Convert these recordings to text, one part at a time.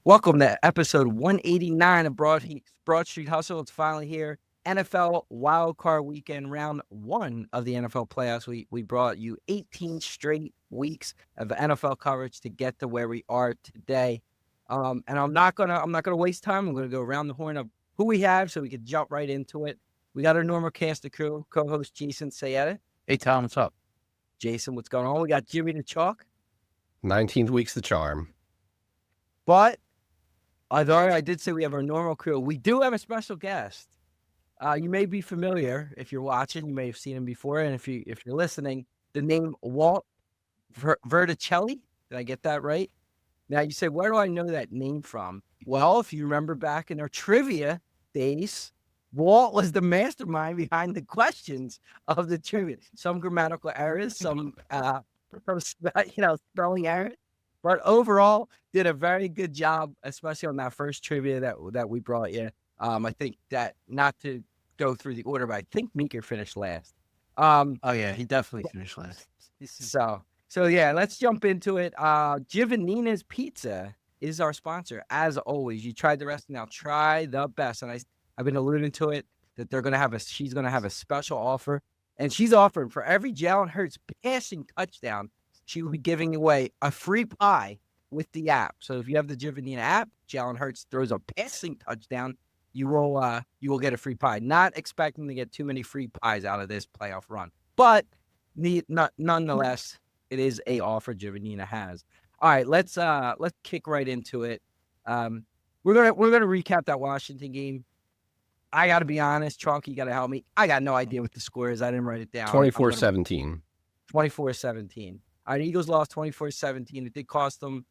Welcome to episode 189 of Broad Street Hustle. It's finally here. NFL Wildcard Weekend, round one of the NFL playoffs. We brought you 18 straight weeks of NFL coverage to get to where we are today. And I'm not gonna waste time. I'm gonna go around the horn of who we have so we can jump right into it. We got our normal cast of crew, co-host Jason Sayetta. Hey, Tom, what's up? Jason, what's going on? We got Jimmy the Chalk. 19th week's the charm. But although I did say we have our normal crew, we do have a special guest. You may be familiar if you're watching. You may have seen him before, and if you're listening, the name Walt Verticelli. Did I get that right? Now you say, where do I know that name from? Well, if you remember back in our trivia days, Walt was the mastermind behind the questions of the trivia. Some grammatical errors, some spelling errors. But overall, did a very good job, especially on that first trivia that we brought you. I think that, not to go through the order, but I think Meeker finished last. Oh yeah, he definitely finished last. So yeah, let's jump into it. Giovannina's Pizza is our sponsor, as always. You tried the rest, now try the best. And I've been alluding to it that she's gonna have a special offer, and she's offering for every Jalen Hurts passing touchdown, she will be giving away a free pie with the app. So if you have the Giovannina app, Jalen Hurts throws a passing touchdown, you will get a free pie. Not expecting to get too many free pies out of this playoff run, but nonetheless, it is a offer Giovannina has. All right, let's kick right into it. We're gonna recap that Washington game. I got to be honest, Chalky, you got to help me. I got no idea what the score is. I didn't write it down. 24-17. 24-17. All right, Eagles lost 24-17. It did cost them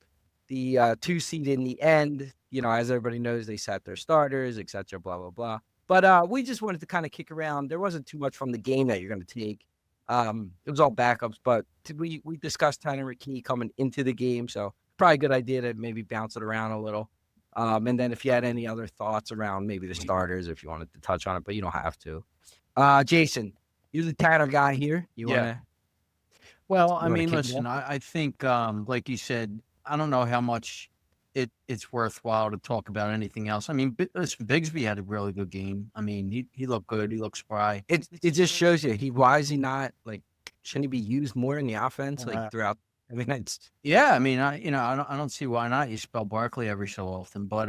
the 2 seed in the end. You know, as everybody knows, they sat their starters, etc. Blah blah blah. But we just wanted to kind of kick around. There wasn't too much from the game that you're going to take. It was all backups, but we discussed Tyler McKee coming into the game, so probably a good idea to maybe bounce it around a little. And then if you had any other thoughts around maybe the starters, if you wanted to touch on it, but you don't have to. Jason, you're the Tanner guy here. You want to? Well, I mean, listen, I think, like you said, I don't know how much it's worthwhile to talk about anything else. I mean, listen, Bigsby had a really good game. I mean, he looked good. He looked spry. It just shows you why is he not, like, shouldn't he be used more in the offense, like, throughout? I mean, it's yeah. I mean, I don't see why not. You spell Barkley every so often, but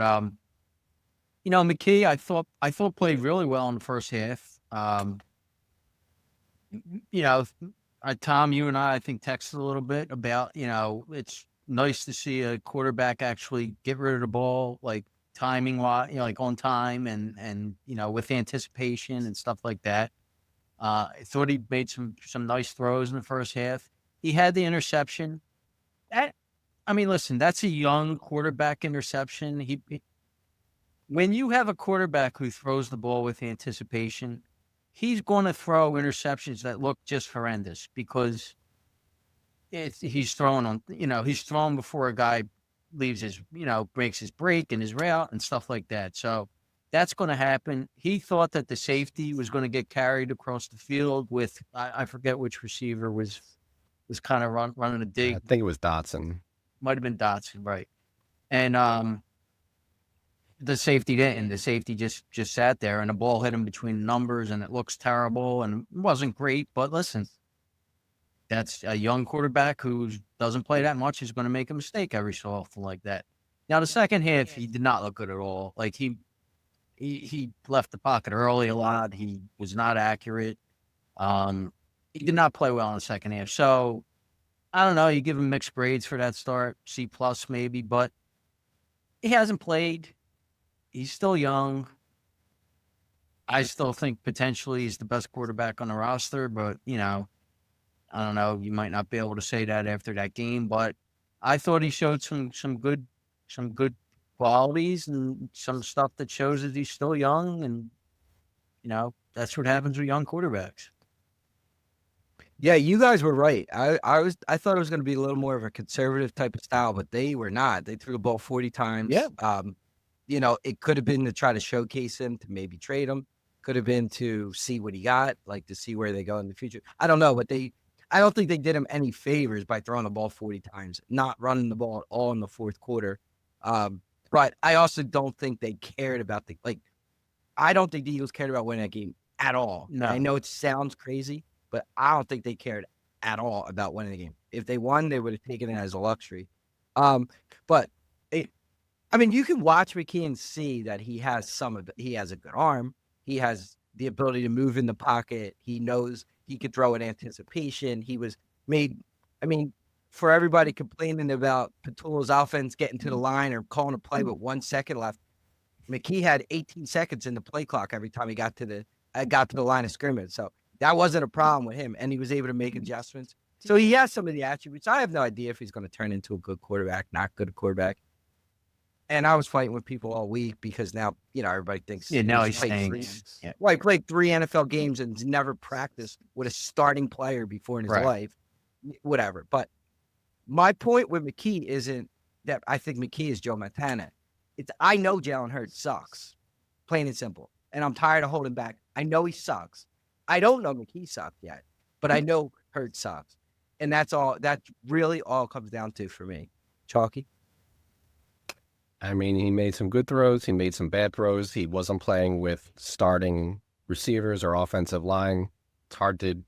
McKee, I thought played really well in the first half. Tom, you and I think texted a little bit about, it's nice to see a quarterback actually get rid of the ball, like timing, like on time and with anticipation and stuff like that. I thought he made some nice throws in the first half. He had the interception. Listen, that's a young quarterback interception. When you have a quarterback who throws the ball with anticipation, he's going to throw interceptions that look just horrendous because he's throwing before a guy leaves breaks his break in his route and stuff like that. So that's going to happen. He thought that the safety was going to get carried across the field with, I forget which receiver was kind of running a dig. I think it was Dotson. Might have been Dotson, right. And the safety didn't. The safety just sat there, and the ball hit him between the numbers, and it looks terrible, and it wasn't great. But listen, that's a young quarterback who doesn't play that much is going to make a mistake every so often like that. Now, the second half, he did not look good at all. Like, he left the pocket early a lot. He was not accurate. He did not play well in the second half. So, I don't know. You give him mixed grades for that start, C+ maybe, but he hasn't played. He's still young. I still think potentially he's the best quarterback on the roster, but, I don't know. You might not be able to say that after that game, but I thought he showed some good qualities and some stuff that shows that he's still young, and, that's what happens with young quarterbacks. Yeah, you guys were right. I thought it was going to be a little more of a conservative type of style, but they were not. They threw the ball 40 times. Yeah. It could have been to try to showcase him, to maybe trade him. Could have been to see what he got, like to see where they go in the future. I don't know, but I don't think they did him any favors by throwing the ball 40 times, not running the ball at all in the fourth quarter. But I also don't think they cared about I don't think the Eagles cared about winning that game at all. No. I know it sounds crazy, but I don't think they cared at all about winning the game. If they won, they would have taken it as a luxury. But you can watch McKee and see that he has he has a good arm. He has the ability to move in the pocket. He knows he could throw in anticipation. He was made, for everybody complaining about Petula's offense getting to the line or calling a play with 1 second left, McKee had 18 seconds in the play clock every time he got to the line of scrimmage. So that wasn't a problem with him, and he was able to make adjustments. So he has some of the attributes. I have no idea if he's going to turn into a good quarterback, not good quarterback. And I was fighting with people all week because now, everybody thinks. Yeah, now he's played saying. Well, he played 3 NFL games and he's never practiced with a starting player before in his life. Whatever. But my point with McKee isn't that I think McKee is Joe Montana. I know Jalen Hurts sucks, plain and simple. And I'm tired of holding back. I know he sucks. I don't know McKee sucked yet, but I know Hurts sucks. And that's really all it comes down to for me. Chalky? He made some good throws. He made some bad throws. He wasn't playing with starting receivers or offensive line. It's hard to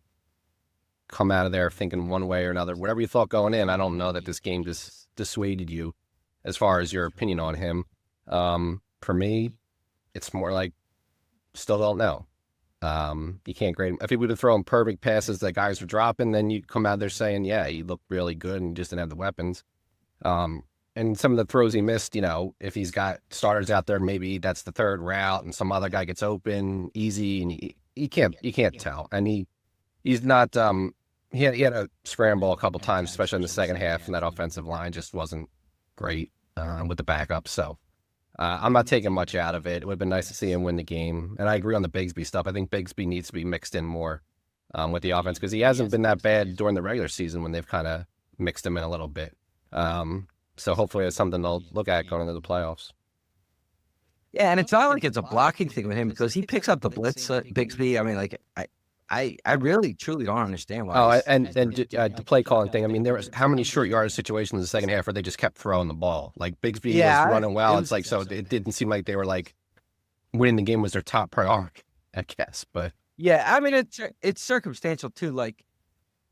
come out of there thinking one way or another. Whatever you thought going in, I don't know that this game just dissuaded you as far as your opinion on him. For me, it's more like still don't know. You can't grade him. If he would have thrown perfect passes that guys were dropping, then you'd come out there saying, yeah, he looked really good and just didn't have the weapons. And some of the throws he missed, if he's got starters out there, maybe that's the third route and some other guy gets open easy and you can't tell. And he's not, he had a scramble a couple times, especially in the second half, and that offensive line just wasn't great with the backup. So I'm not taking much out of it. It would have been nice to see him win the game. And I agree on the Bigsby stuff. I think Bigsby needs to be mixed in more with the offense because he hasn't been that bad during the regular season when they've kind of mixed him in a little bit. So hopefully it's something they'll look at going into the playoffs. Yeah, and it's not like it's a blocking thing with him because he picks up the blitz, Bigsby. I really, truly don't understand why. Oh, and the play calling thing. There was how many short yardage situations in the second half where they just kept throwing the ball? Like Bigsby was running well. It's like, so it didn't seem like they were like winning the game was their top priority, I guess. But yeah, it's circumstantial too. Like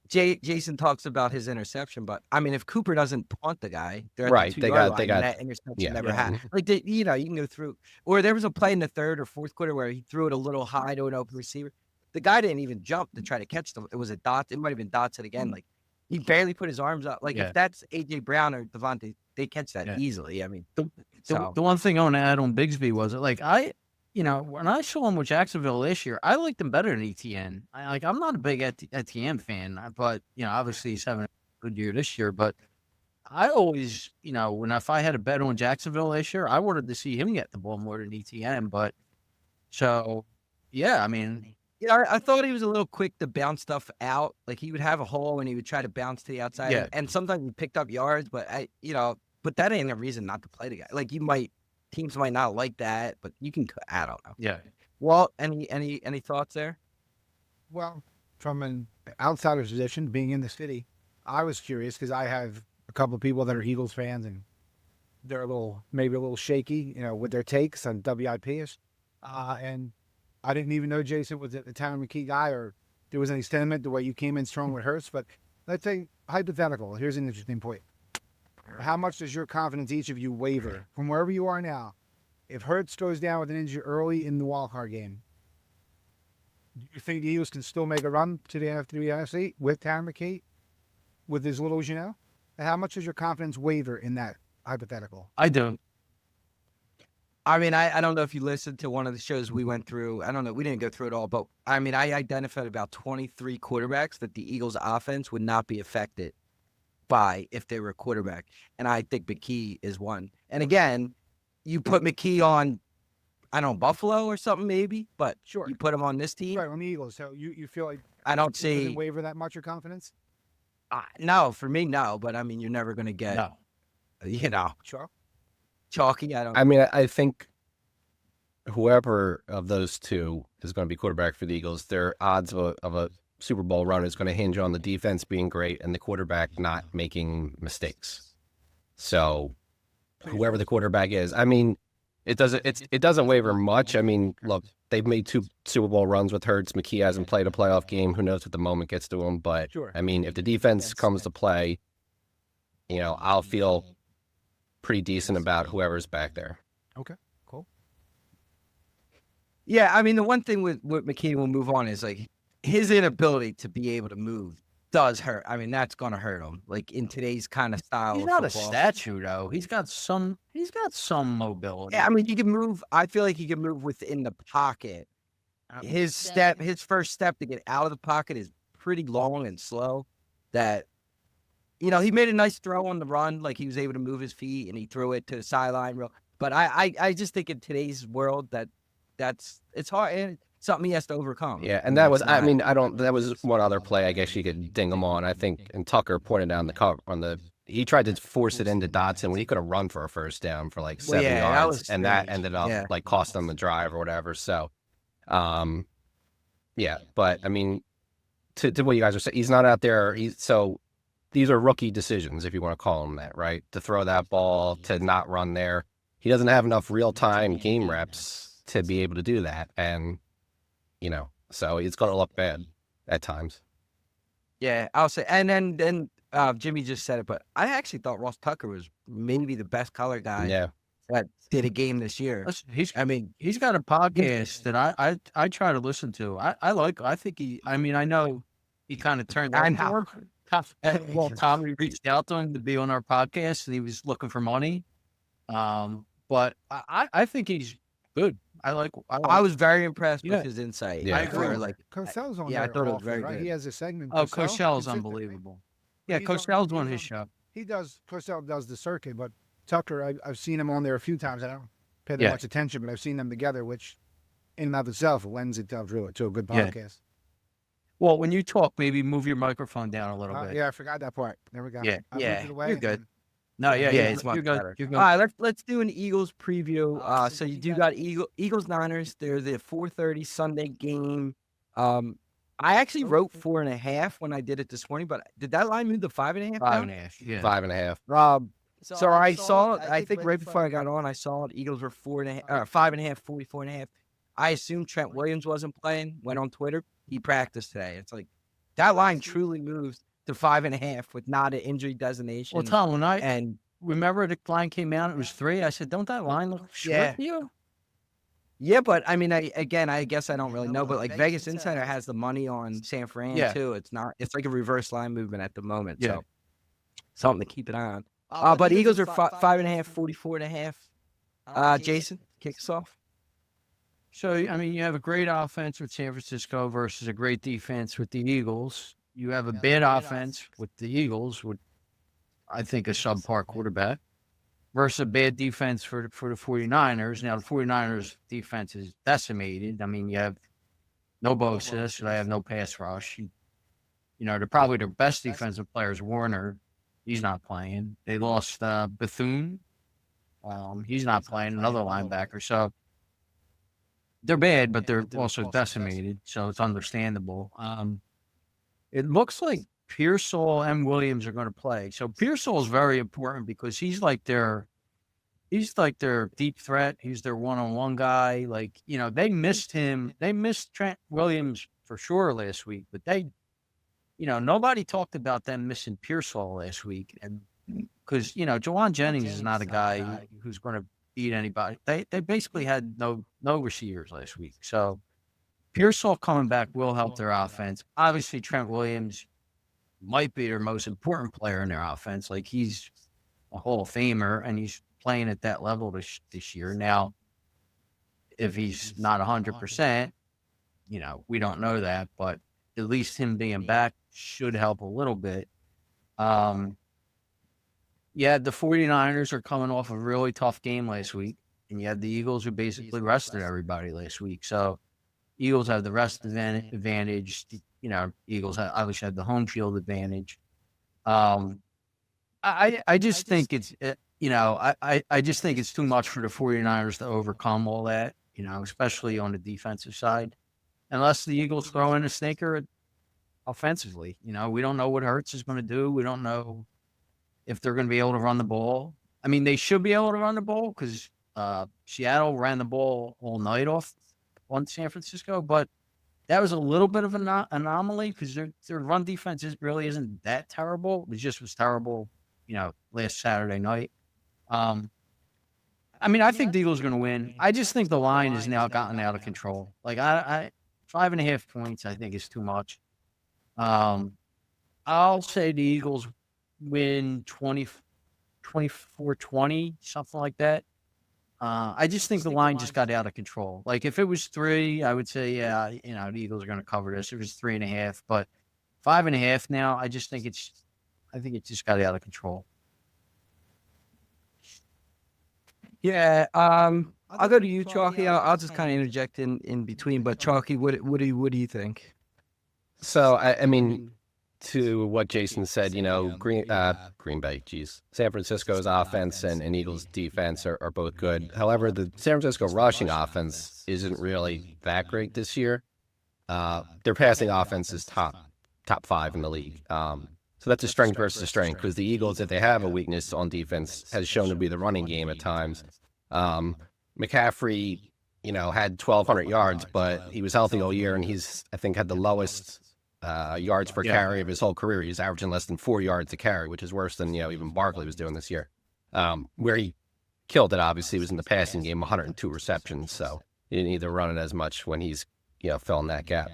Jason talks about his interception, but if Cooper doesn't punt the guy, they're at the 2-yard line, and that interception never happened. Like you can go through. Or there was a play in the third or fourth quarter where he threw it a little high to an open receiver. The guy didn't even jump to try to catch them. It was a dot. It might have been Dotson again. Like he barely put his arms up. Like if that's AJ Brown or Devontae, they catch that easily. The one thing I want to add on Bigsby was when I saw him with Jacksonville this year, I liked him better than ETN. I'm not a big ETN fan, but obviously he's having a good year this year. But I always, if I had a bet on Jacksonville this year, I wanted to see him get the ball more than ETN. But so, yeah, I thought he was a little quick to bounce stuff out. Like he would have a hole and he would try to bounce to the outside. Yeah. And sometimes he picked up yards, but but that ain't a reason not to play the guy. Like teams might not like that, but you can. I don't know. Yeah. Walt, any thoughts there? Well, from an outsider's position, being in the city, I was curious because I have a couple of people that are Eagles fans and they're maybe a little shaky, with their takes on WIPs. And I didn't even know Jason was the Town McKee guy or there was any sentiment the way you came in strong with Hurts. But let's say hypothetical. Here's an interesting point. How much does your confidence, each of you, waver from wherever you are now? If Hurts goes down with an injury early in the wildcard game, do you think the Eagles can still make a run to the NFC with Town McKee, with as little as you know? And how much does your confidence waver in that hypothetical? I don't. I don't know if you listened to one of the shows we went through. I don't know. We didn't go through it all, but I identified about 23 quarterbacks that the Eagles' offense would not be affected by if they were a quarterback. And I think McKee is one. And again, you put McKee on, Buffalo or something maybe, but Sure. You put him on this team. Right, on the Eagles. So you feel like I don't it see. doesn't waver that much, your confidence? No, for me, no. But you're never going to get, Sure. chalky. I think whoever of those two is going to be quarterback for the Eagles, their odds of a Super Bowl run is going to hinge on the defense being great and the quarterback not making mistakes. So whoever the quarterback is. I mean, it doesn't waver much. I mean, look, they've made 2 Super Bowl runs with Hurts. McKee hasn't played a playoff game. Who knows what the moment gets to him? But Sure. I mean, if the defense comes to play, I'll feel pretty decent about whoever's back there. Okay, cool. Yeah, I mean, the one thing with McKee, we'll move on, is like his inability to be able to move does hurt. I mean, that's gonna hurt him. Like in today's kind of style. He's of not a football. statue though. He's got some mobility. Yeah, I mean, he can move. I feel like he can move within the pocket. His first step to get out of the pocket is pretty long and slow. That, he made a nice throw on the run, like he was able to move his feet and he threw it to the sideline. But I just think in today's world it's hard and it's something he has to overcome. Yeah, and that was, that was one other play I guess you could ding him on. I think, and Tucker pointed down the cover he tried to force it into Dotson when he could have run for a first down for like 7 yards, and that ended up like cost them the drive or whatever. So, yeah, but I mean, to what you guys are saying, he's not out there. So these are rookie decisions, if you want to call them that, right? To throw that ball, to not run there. He doesn't have enough real-time game reps to be able to do that. And, so it's going to look bad at times. Yeah, I'll say. And then Jimmy just said it, but I actually thought Ross Tucker was maybe the best color guy that did a game this year. Listen, he's got a podcast that I try to listen to. I think I know he kind of turned down. Well, Tommy reached out to him to be on our podcast, and he was looking for money. But I think he's good. I was very impressed with his insight. Yeah. I agree. Like, Cosell's on I there thought it was often, very right? good. He has a segment. Oh, Cosell, Cosell's consistently. unbelievable. Yeah, He's Cosell's on he's his show. Cosell does the circuit, but Tucker, I've seen him on there a few times. I don't pay that much attention, but I've seen them together, which in and of itself lends itself to a good podcast. Well, when you talk, maybe move your microphone down a little bit. Yeah, I forgot that part. There we go. Yeah, I moved it away you're good. No, it's much better. You're All right, let's do an Eagles preview. So you do got Eagles Niners. They're the 4:30 Sunday game. I actually wrote 4.5 when I did it this morning, but did that line move to 5.5? 5.5. Yeah. 5.5. So I saw it. I think right before I got on, I saw it. Eagles were 4.5, 5.5, 44.5. I assumed Trent Williams wasn't playing. Went on Twitter. He practiced today. It's like that line truly moves to 5.5 with not an injury designation. Well, Tom, remember the line came out, it was 3. I said, don't that line look short to you? Yeah, but I mean, I guess I don't really know. But like Vegas Insider has the money on San Fran too. It's like a reverse line movement at the moment. Yeah. So something to keep an eye on. But Eagles are 5.5, 44.5. Jason, kick us off. So, I mean, you have a great offense with San Francisco versus a great defense with the Eagles. You have a bad offense with the Eagles, with, I think, a subpar quarterback, versus a bad defense for the 49ers. Now, the 49ers defense is decimated. I mean, you have no Bosa, so they have no pass rush. They're probably their best defensive player is Warner. He's not playing. They lost Bethune. He's not playing, another linebacker. So, they're bad, but they're also decimated, so it's understandable. It looks like Pearsall and Williams are going to play. So Pearsall is very important because he's like their deep threat. He's their one-on-one guy. Like, they missed him. They missed Trent Williams for sure last week, but nobody talked about them missing Pearsall last week. And because, Jawan Jennings is not a guy who's going to beat anybody. They basically had no receivers last week. So Pearsall coming back will help their offense. Obviously, Trent Williams might be their most important player in their offense. Like, he's a Hall of Famer, and he's playing at that level this year. Now, if he's not 100%, we don't know that, but at least him being back should help a little bit. Yeah, the 49ers are coming off a really tough game last week, and you had the Eagles who basically rested everybody last week. So Eagles have the rest advantage. Eagles obviously have the home field advantage. I just think it's, I just think it's too much for the 49ers to overcome all that, especially on the defensive side, unless the Eagles throw in a stinker offensively. We don't know what Hurts is going to do. We don't know if they're going to be able to run the ball. I mean, they should be able to run the ball because Seattle ran the ball all night off on San Francisco, but that was a little bit of an anomaly because their run defense really isn't that terrible. It just was terrible, last Saturday night. I mean, I think the Eagles are going to win. I just think the line has now gotten out of control. Like, I 5.5 points, I think, is too much. I'll say the Eagles win 24-20, something like that. I just think the line just got out of control. Like, if it was 3, I would say, yeah, the Eagles are going to cover this. It was 3.5, but 5.5 now, I think it just got out of control. Yeah, I'll go to you, Chalky. I'll just kind of interject in between. But Chalky, what do you think? So I mean, to what Jason said, Green Bay, San Francisco's offense and Eagles' defense are both good. However, the San Francisco rushing offense isn't really that great this year. Their passing offense is top 5 in the league. So that's a strength versus a strength because the Eagles, if they have a weakness on defense, has shown to be the running game at times. McCaffrey, had 1,200 yards, but he was healthy all year, and he's, I think, had the lowest yards per carry of his whole career. He's averaging less than 4 yards a carry, which is worse than, even Barkley was doing this year. Where he killed it, obviously, was in the passing game, 102 receptions. So he didn't need to run it as much when he's, filling that gap.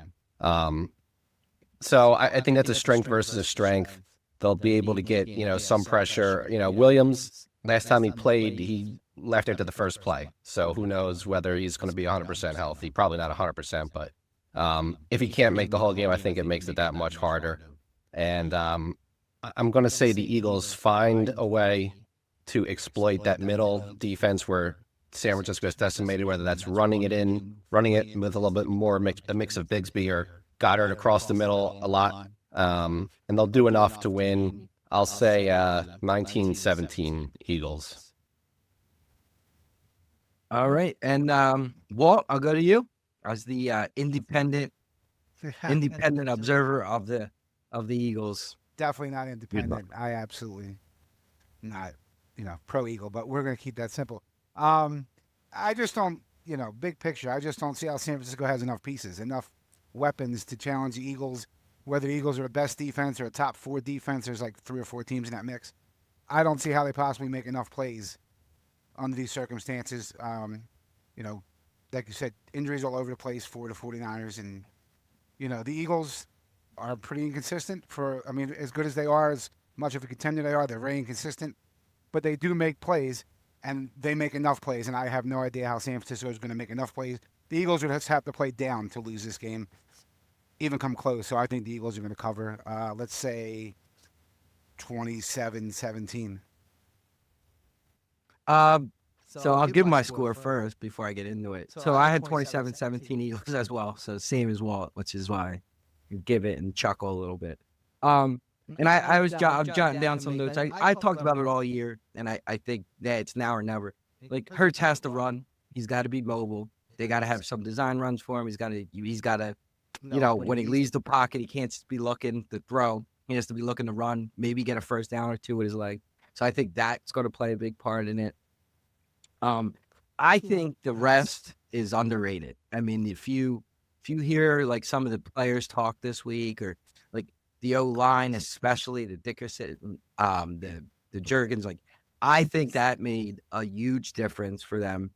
So I think that's a strength versus a strength. They'll be able to get, some pressure. Williams, last time he played, he left after the first play. So who knows whether he's going to be 100% healthy. Probably not 100%, but if he can't make the whole game, I think it makes it that much harder. And I'm going to say the Eagles find a way to exploit that middle defense where San Francisco is decimated, whether that's running it with a little bit more a mix of Bigsby or Goddard across the middle a lot. And they'll do enough to win. I'll say 19-17 Eagles. All right. And Walt, I'll go to you as the independent observer of the Eagles. Definitely not independent. I absolutely not, pro Eagle, but we're going to keep that simple. I just don't, big picture, I just don't see how San Francisco has enough pieces, enough weapons to challenge the Eagles. Whether the Eagles are the best defense or a top 4 defense, there's like 3 or 4 teams in that mix. I don't see how they possibly make enough plays under these circumstances. Like you said, injuries all over the place for the 49ers. And, the Eagles are pretty inconsistent as good as they are, as much of a contender they are, they're very inconsistent. But they do make plays, and they make enough plays. And I have no idea how San Francisco is going to make enough plays. The Eagles would just have to play down to lose this game, even come close. So I think the Eagles are going to cover, let's say, 27-17. So I'll give my score first before I get into it. So I had 27-17 Eagles as well. So same as Walt, which is why I give it and chuckle a little bit. And I'm jotting down some notes. I talked about it all year, and I think that it's now or never. Like, Hurts has to run. He's got to be mobile. They got to have some design runs for him. He's got to, when he leaves the pocket, he can't just be looking to throw. He has to be looking to run, maybe get a first down or 2 with his leg. So I think that's going to play a big part in it. I think the rest is underrated. I mean, if you hear like some of the players talk this week, or like the O-line, especially the Dickerson, the Juergens, like, I think that made a huge difference for them.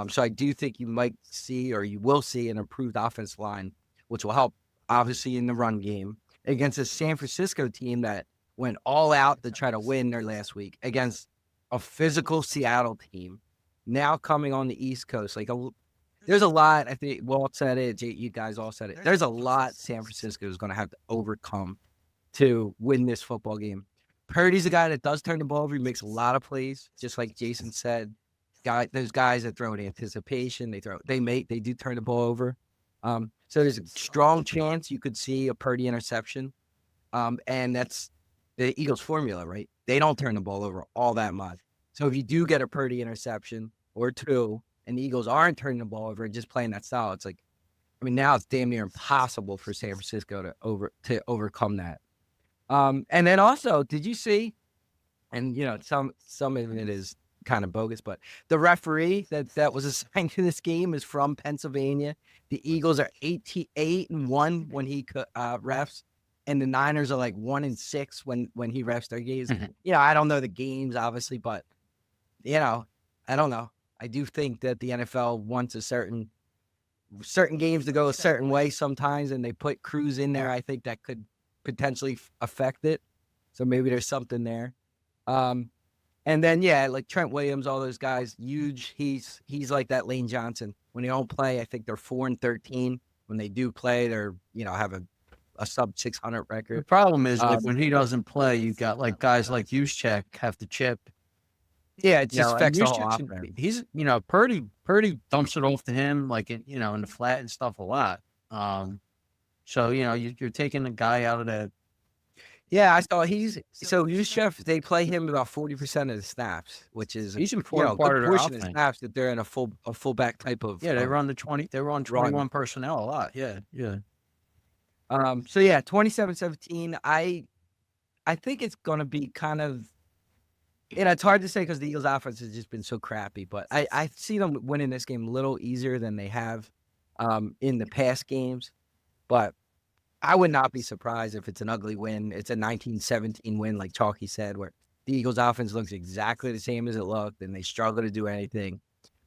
So I do think you might see, or you will see, an improved offensive line, which will help, obviously, in the run game against a San Francisco team that went all out to try to win their last week against a physical Seattle team. Now coming on the East Coast, there's a lot. I think Walt said it. You guys all said it. There's a lot San Francisco is going to have to overcome to win this football game. Purdy's a guy that does turn the ball over. He makes a lot of plays, just like Jason said. Those guys that throw in anticipation, they do turn the ball over. So there's a strong chance you could see a Purdy interception. And that's the Eagles' formula, right? They don't turn the ball over all that much. So if you do get a Purdy interception or 2, and the Eagles aren't turning the ball over and just playing that style, it's like, now it's damn near impossible for San Francisco to overcome that. And then also, did you see and some of it is kind of bogus. But the referee that was assigned to this game is from Pennsylvania. The Eagles are 8-1 when he refs, and the Niners are like 1-6 when he refs their games. I don't know the games obviously, but I don't know. I do think that the NFL wants a certain games to go a certain way sometimes, and they put crews in there. I think that could potentially affect it. So maybe there's something there. And then like Trent Williams, all those guys, huge. He's like that Lane Johnson. When they don't play, I think they're 4-13. When they do play, they're have a sub 600 The record. problem is like when he doesn't play, you got like guys like Juszczyk have to chip. Yeah, it just and affects the whole Juszczyk offense. he's Purdy dumps it off to him like in the flat and stuff a lot. So you're taking a guy out of that. Yeah, I saw Juszczyk, they play him about 40% of the snaps, which is He's an a important part good of their portion of offense. snaps that they're in a fullback type of Yeah, they run 21 run. personnel a lot. Yeah. So yeah, 27-17. I think it's gonna be kind of, it's hard to say because the Eagles offense has just been so crappy, but I see them winning this game a little easier than they have in the past games. But I would not be surprised if it's an ugly win. It's a 19-17 win, like Chalky said, where the Eagles offense looks exactly the same as it looked, and they struggle to do anything,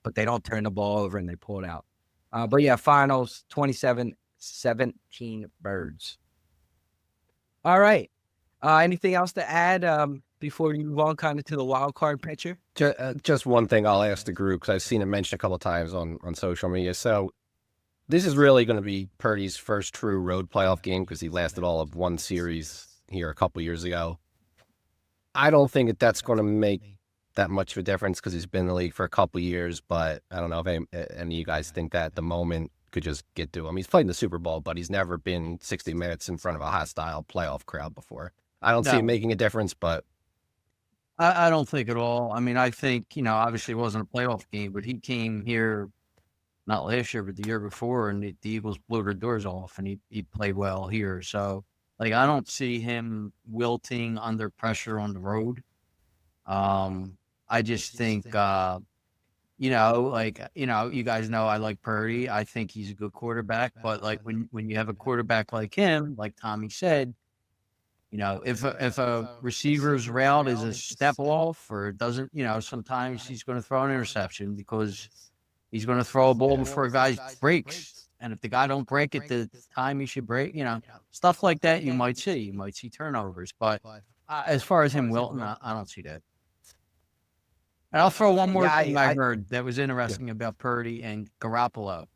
but they don't turn the ball over and they pull it out. But yeah, finals 27-17 Birds. All right. Anything else to add before we move on kind of to the wild card picture? Just one thing I'll ask the group, because I've seen it mentioned a couple of times on social media. So this is really going to be Purdy's first true road playoff game because he lasted all of one series here a couple years ago. I don't think that's going to make that much of a difference because he's been in the league for a couple of years, but I don't know if any of you guys think that at the moment could just get to him. He's played in the Super Bowl, but he's never been 60 minutes in front of a hostile playoff crowd before. I don't see it making a difference, but I don't think at all. I mean, I think, obviously it wasn't a playoff game, but he came here not last year, but the year before, and the Eagles blew their doors off, and he played well here. So, like, I don't see him wilting under pressure on the road. I just think, you guys know I like Purdy. I think he's a good quarterback, but like when you have a quarterback like him, like Tommy said, if a receiver's route is a step off or it doesn't, sometimes he's going to throw an interception because he's going to throw a ball before a guy breaks. And if the guy don't break at the time he should break, stuff like that you might see. You might see turnovers. But as far as him wilting, I don't see that. And I'll throw one more thing I heard that was interesting about Purdy and Garoppolo.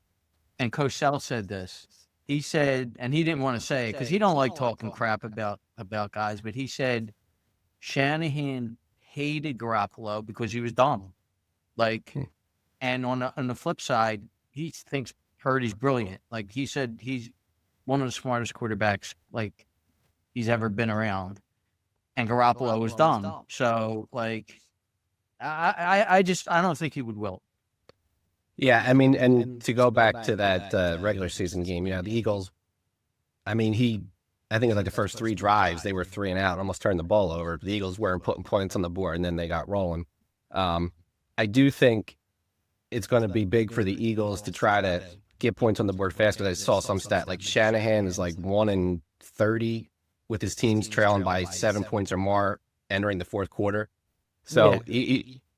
And Coach Sell said this. He said, and he didn't want to say it because he don't like talking crap about guys, but he said Shanahan hated Garoppolo because he was dumb. And on the flip side, he thinks Purdy's brilliant. Like he said, he's one of the smartest quarterbacks like he's ever been around. And Garoppolo was dumb. So I don't think he would wilt. Yeah, I mean, and to go back to that regular season game, the Eagles, I think it's like the first three drives, they were 3 and out, almost turned the ball over. The Eagles weren't putting points on the board, and then they got rolling. I do think it's going to be big for the Eagles to try to get points on the board fast, because I saw some stat, like Shanahan is like 1-30 with his teams trailing by 7 points or more entering the fourth quarter. So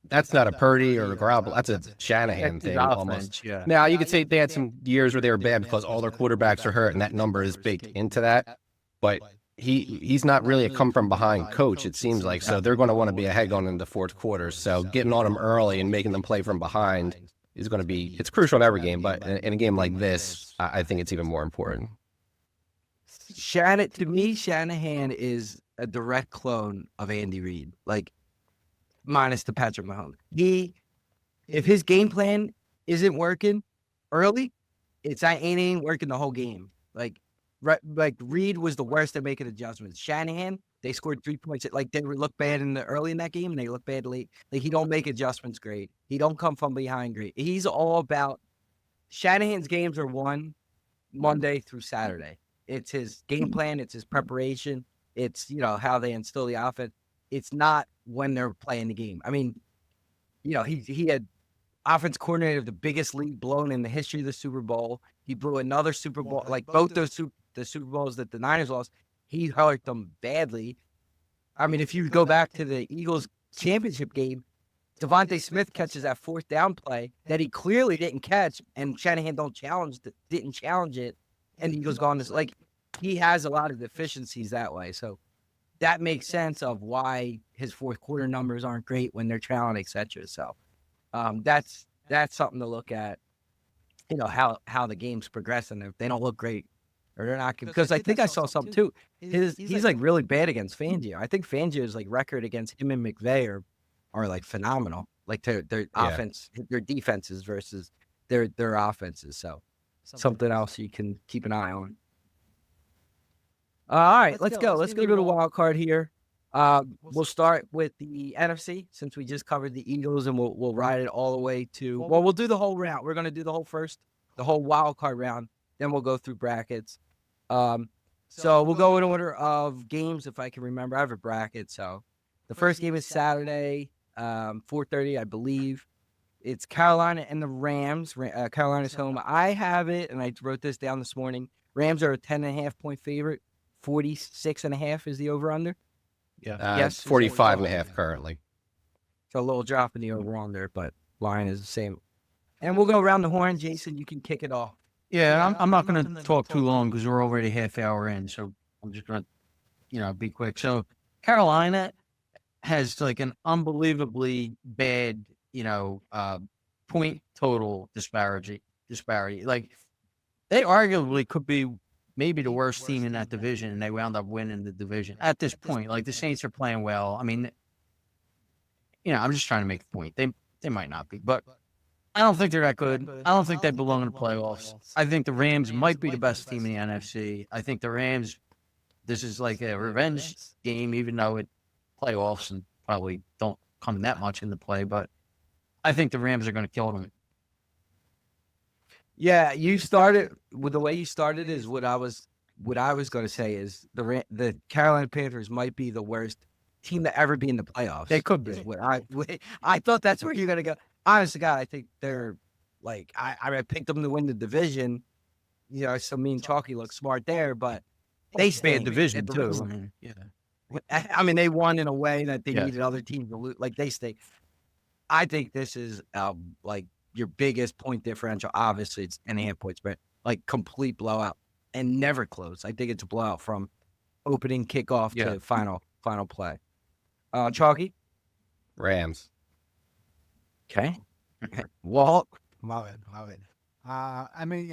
that's not a Purdy or a Garoppolo. That's a Shanahan thing almost. Yeah. Now, you could say they had some years where they were bad because all their quarterbacks are hurt, and that number is baked into that. But he's not really a come-from-behind coach, it seems like. So they're going to want to be ahead going into the fourth quarter. So getting on them early and making them play from behind is going to be – it's crucial in every game. But in a game like this, I think it's even more important. To me, Shanahan is a direct clone of Andy Reid. Minus the Patrick Mahomes. If his game plan isn't working early, it ain't working the whole game. Reid was the worst at making adjustments. Shanahan, they scored 3 points. They look bad early in that game, and they look bad late. He don't make adjustments great. He don't come from behind great. He's all about Shanahan's games are won Monday through Saturday. It's his game plan. It's his preparation. It's how they instill the offense. It's not when they're playing the game. I mean, he had offense coordinator of the biggest league blown in the history of the Super Bowl. He blew another Super Bowl, like both the Super Bowls that the Niners lost. He hurt them badly. I mean, if you go back to the Eagles championship game, Devontae Smith catches that 4th down play that he clearly didn't catch, and Shanahan didn't challenge it, and the Eagles gone. Like, he has a lot of deficiencies that way. So that makes sense of why his fourth quarter numbers aren't great when they're trailing, etc. So that's something to look at. How the game's progressing. If they don't look great or they're not, because I think I saw something too. He's like really bad against Fangio. I think Fangio's like record against him and McVay are like phenomenal. Like their offense, their defenses versus their offenses. So something else you can keep an eye on. All right, let's go. Let's go to the wild card here. We'll start with the NFC since we just covered the Eagles, and we'll ride it all the way to. Well, we'll do the whole round. We're going to do the whole wild card round. Then we'll go through brackets. So we'll go in order of games if I can remember. I have a bracket. So the first game is Saturday, 4:30, I believe. It's Carolina and the Rams. Carolina's home. I have it, and I wrote this down this morning. Rams are a 10.5-point favorite. 46.5 is the over/under. Yeah. Yes. 45.5 currently. So a little drop in the over/under, but line is the same. And we'll go around the horn. Jason, you can kick it off. Yeah, I'm not going to talk too long because we're already half hour in. So I'm just going to, be quick. So Carolina has like an unbelievably bad, point total disparity. Like they arguably could be maybe the worst team in that division, and they wound up winning the division at this point. Like the Saints are playing well. I mean, I'm just trying to make a point. They might not be, but I don't think they're that good. I don't think they belong in the playoffs. I think the Rams might be the best team in the NFC. I think the Rams, this is like a revenge game, even though it playoffs and probably don't come that much into play, but I think the Rams are going to kill them. Yeah, you started with the way you started is what I was going to say is the Carolina Panthers might be the worst team to ever be in the playoffs. They could be. I thought that's where you're going to go. Honest to God, I think they're like I picked them to win the division. So me and Chalky look smart there, but they stay bad division too. I mean, they won in a way that they needed other teams to lose. Like they stay. I think this is like your biggest point differential. Obviously, it's 10.5 points, but like complete blowout and never close. I think it's a blowout from opening kickoff to final play. Chalky? Rams. Okay. Walt? Love it. I mean,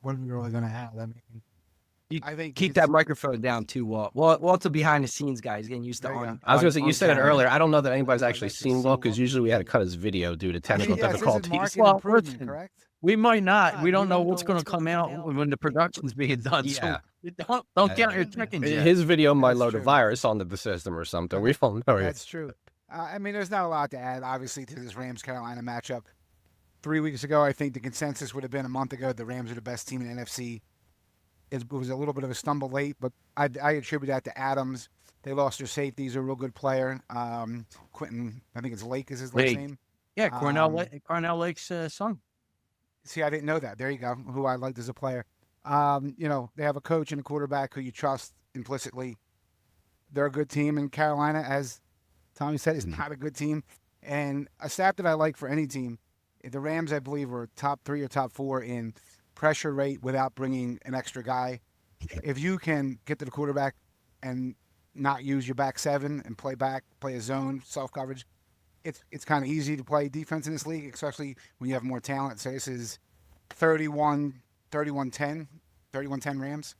what are we really going to have? I mean, I think keep that microphone down too, Walt. Walt's a behind the scenes guy. He's getting used to on. I was going to say, you said it earlier. I don't know that anybody's actually seen Walt because usually we had to cut his video due to technical difficulties. Well, correct? We might not. We don't know what's going to come out when the production's being done. Yeah. So don't count your chickens yet. His video might load a virus onto the system or something. We don't know yet. That's true. I mean, there's not a lot to add, obviously, to this Rams-Carolina matchup. 3 weeks ago, I think the consensus would have been a month ago the Rams are the best team in the NFC. It was a little bit of a stumble late, but I attribute that to Adams. They lost their safety. He's a real good player. Quentin, I think it's Lake is his last name. Yeah, Cornell Lake's son. See, I didn't know that. There you go, who I liked as a player. They have a coach and a quarterback who you trust implicitly. They're a good team, and Carolina, as Tommy said, is not a good team. And a stat that I like for any team, the Rams, I believe, were top 3 or top 4 in pressure rate without bringing an extra guy. If you can get to the quarterback and not use your back 7 and play a zone, self-coverage, it's kind of easy to play defense in this league, especially when you have more talent. So this is 31-10 Rams.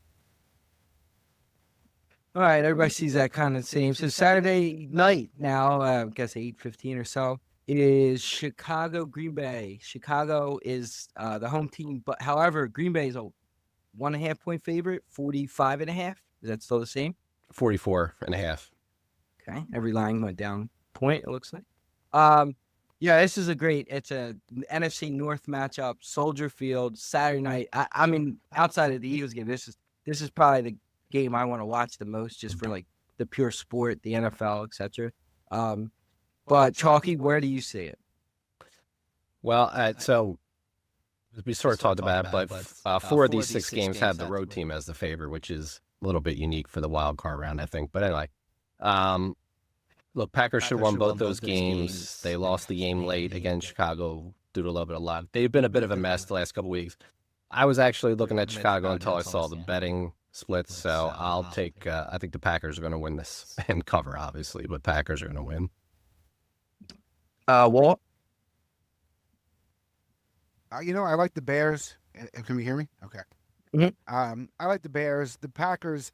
All right, everybody sees that kind of same. So Saturday night now, I guess 8:15 or so, it is Chicago, Green Bay. Chicago is the home team, but however, Green Bay is a 1.5 point favorite, 45.5. Is that still the same? 44.5. Okay, every line went down point, it looks like. This is it's a NFC North matchup, Soldier Field, Saturday night. I mean, outside of the Eagles game, this is probably the game I want to watch the most, just for like the pure sport, the NFL, etc. But Chalky, where do you see it? Well, so we sort of talked about it, but 4 of these 6 games have the road team as the favorite, which is a little bit unique for the wild card round, I think. But anyway, look, Packers should have won both those games. They lost the game late against Chicago due to a little bit of luck. They've been a bit of a mess the last couple weeks. I was actually looking at Chicago until I saw the betting splits, so I'll take. I think the Packers are going to win this and cover, obviously, but Packers are going to win. Walt? I like the Bears. Can we hear me? Okay. Mhm. I like the Bears. The Packers,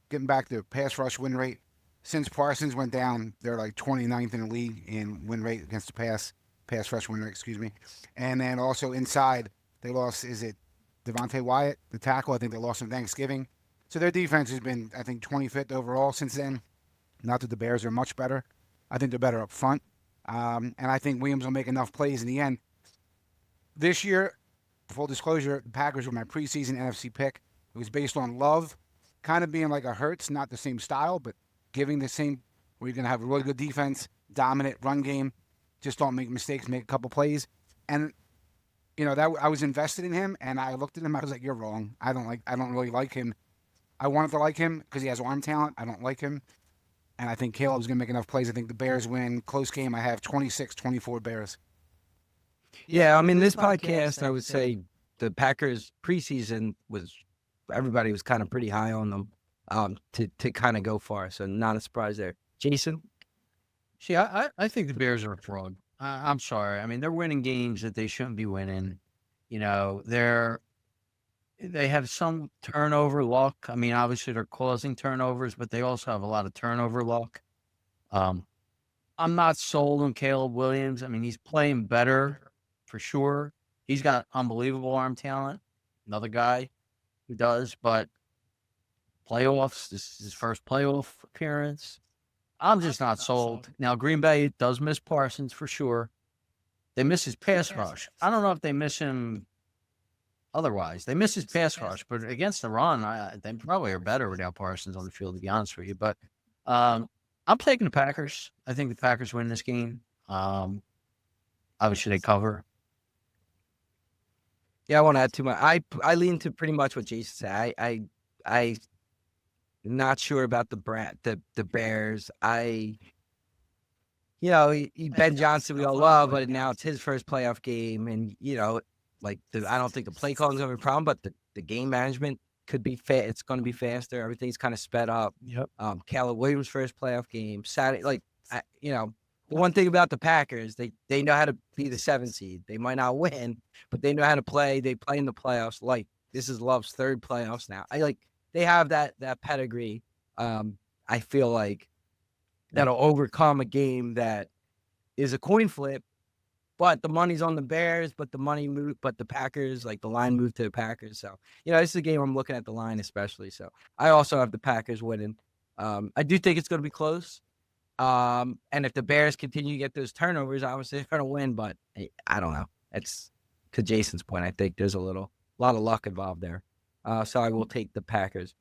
getting back to pass rush win rate. Since Parsons went down, they're like 29th in the league in win rate against the pass rush win rate, excuse me. And then also inside, they lost, is it Devontae Wyatt, the tackle? I think they lost on Thanksgiving. So their defense has been, I think, 25th overall since then. Not that the Bears are much better. I think they're better up front. And I think Williams will make enough plays in the end. This year, full disclosure, the Packers were my preseason NFC pick. It was based on Love, kind of being like a Hurts, not the same style, but giving the same, where you're going to have a really good defense, dominant run game, just don't make mistakes, make a couple plays. And, that I was invested in him, and I looked at him, I was like, you're wrong. I don't really like him. I wanted to like him because he has arm talent. I don't like him. And I think Caleb's going to make enough plays. I think the Bears win. Close game, I have 26-24 Bears. Yeah, I mean, this podcast, I would say the Packers preseason everybody was kind of pretty high on them to kind of go far. So not a surprise there. Jason? See, I think the Bears are a fraud. I'm sorry. I mean, they're winning games that they shouldn't be winning. They have some turnover luck. I mean, obviously they're causing turnovers, but they also have a lot of turnover luck. I'm not sold on Caleb Williams. I mean, he's playing better for sure. He's got unbelievable arm talent. Another guy who does, but playoffs, this is his first playoff appearance. I'm just not sold. Now, Green Bay does miss Parsons for sure. They miss his pass rush. I don't know if they miss him otherwise. They miss his pass rush, but against the run, they probably are better without Parsons on the field, to be honest with you. But I'm taking the Packers. I think the Packers win this game. Obviously, they cover. Yeah, I won't add too much. I lean to pretty much what Jason said. I not sure about the Bears. Ben Johnson we all love, but now it's his first playoff game, and I don't think the play calling is gonna be a problem, but the game management could be it's going to be faster. Everything's kind of sped up. Yep. Caleb Williams' first playoff game Saturday. The one thing about the Packers, they know how to be the 7th seed. They might not win, but they know how to play. They play in the playoffs. Like, this is Love's 3rd playoffs now. They have that pedigree. I feel like that'll overcome a game that is a coin flip, but the money's on the Bears, but the Packers, the line moved to the Packers. So, this is a game I'm looking at the line especially. So I also have the Packers winning. I do think it's going to be close. And if the Bears continue to get those turnovers, obviously they're going to win, but I don't know. It's to Jason's point. I think there's a lot of luck involved there. So I will take the Packers.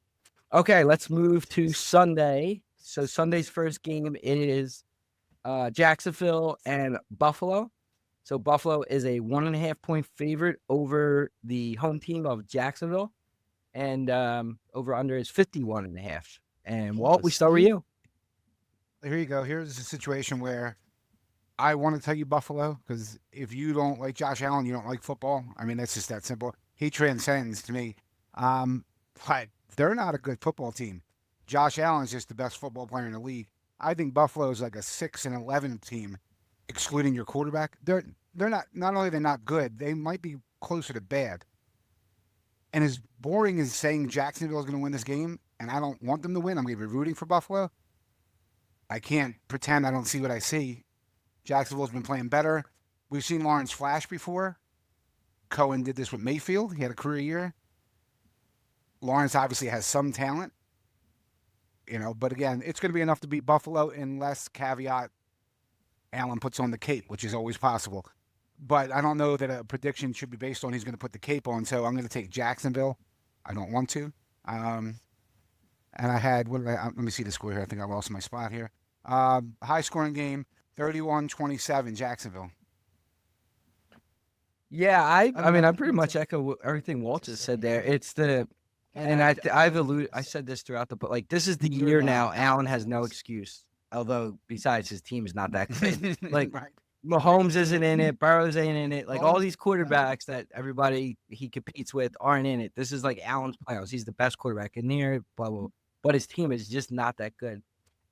Okay, let's move to Sunday. So Sunday's first game is Jacksonville and Buffalo. So Buffalo is a 1.5-point favorite over the home team of Jacksonville, and over under is 51.5. And Walt, we start with you. Here you go. Here's a situation where I want to tell you Buffalo, because if you don't like Josh Allen, you don't like football. I mean, that's just that simple. He transcends to me. But they're not a good football team. Josh Allen is just the best football player in the league. I think Buffalo is like a 6-11 team, excluding your quarterback. They're not only they're not good, they might be closer to bad. And as boring as saying Jacksonville is going to win this game, and I don't want them to win, I'm going to be rooting for Buffalo. I can't pretend I don't see what I see. Jacksonville's been playing better. We've seen Lawrence flash before. Cohen did this with Mayfield. He had a career year. Lawrence obviously has some talent, but again, it's going to be enough to beat Buffalo unless, caveat, Allen puts on the cape, which is always possible. But I don't know that a prediction should be based on he's going to put the cape on, so I'm going to take Jacksonville. I don't want to. and I had let me see the score here. I think I lost my spot here. High scoring game, 31-27, Jacksonville. Yeah, I mean, I pretty much echo everything Walt just said there. It's the, and I said this throughout but like, this is the year now. Allen has no excuse. Although, besides, his team is not that good. Like, Right. Mahomes isn't in it. Burrows ain't in it. Like, all these quarterbacks that everybody he competes with aren't in it. This is like Allen's playoffs. He's the best quarterback in there, blah, blah, blah. But his team is just not that good.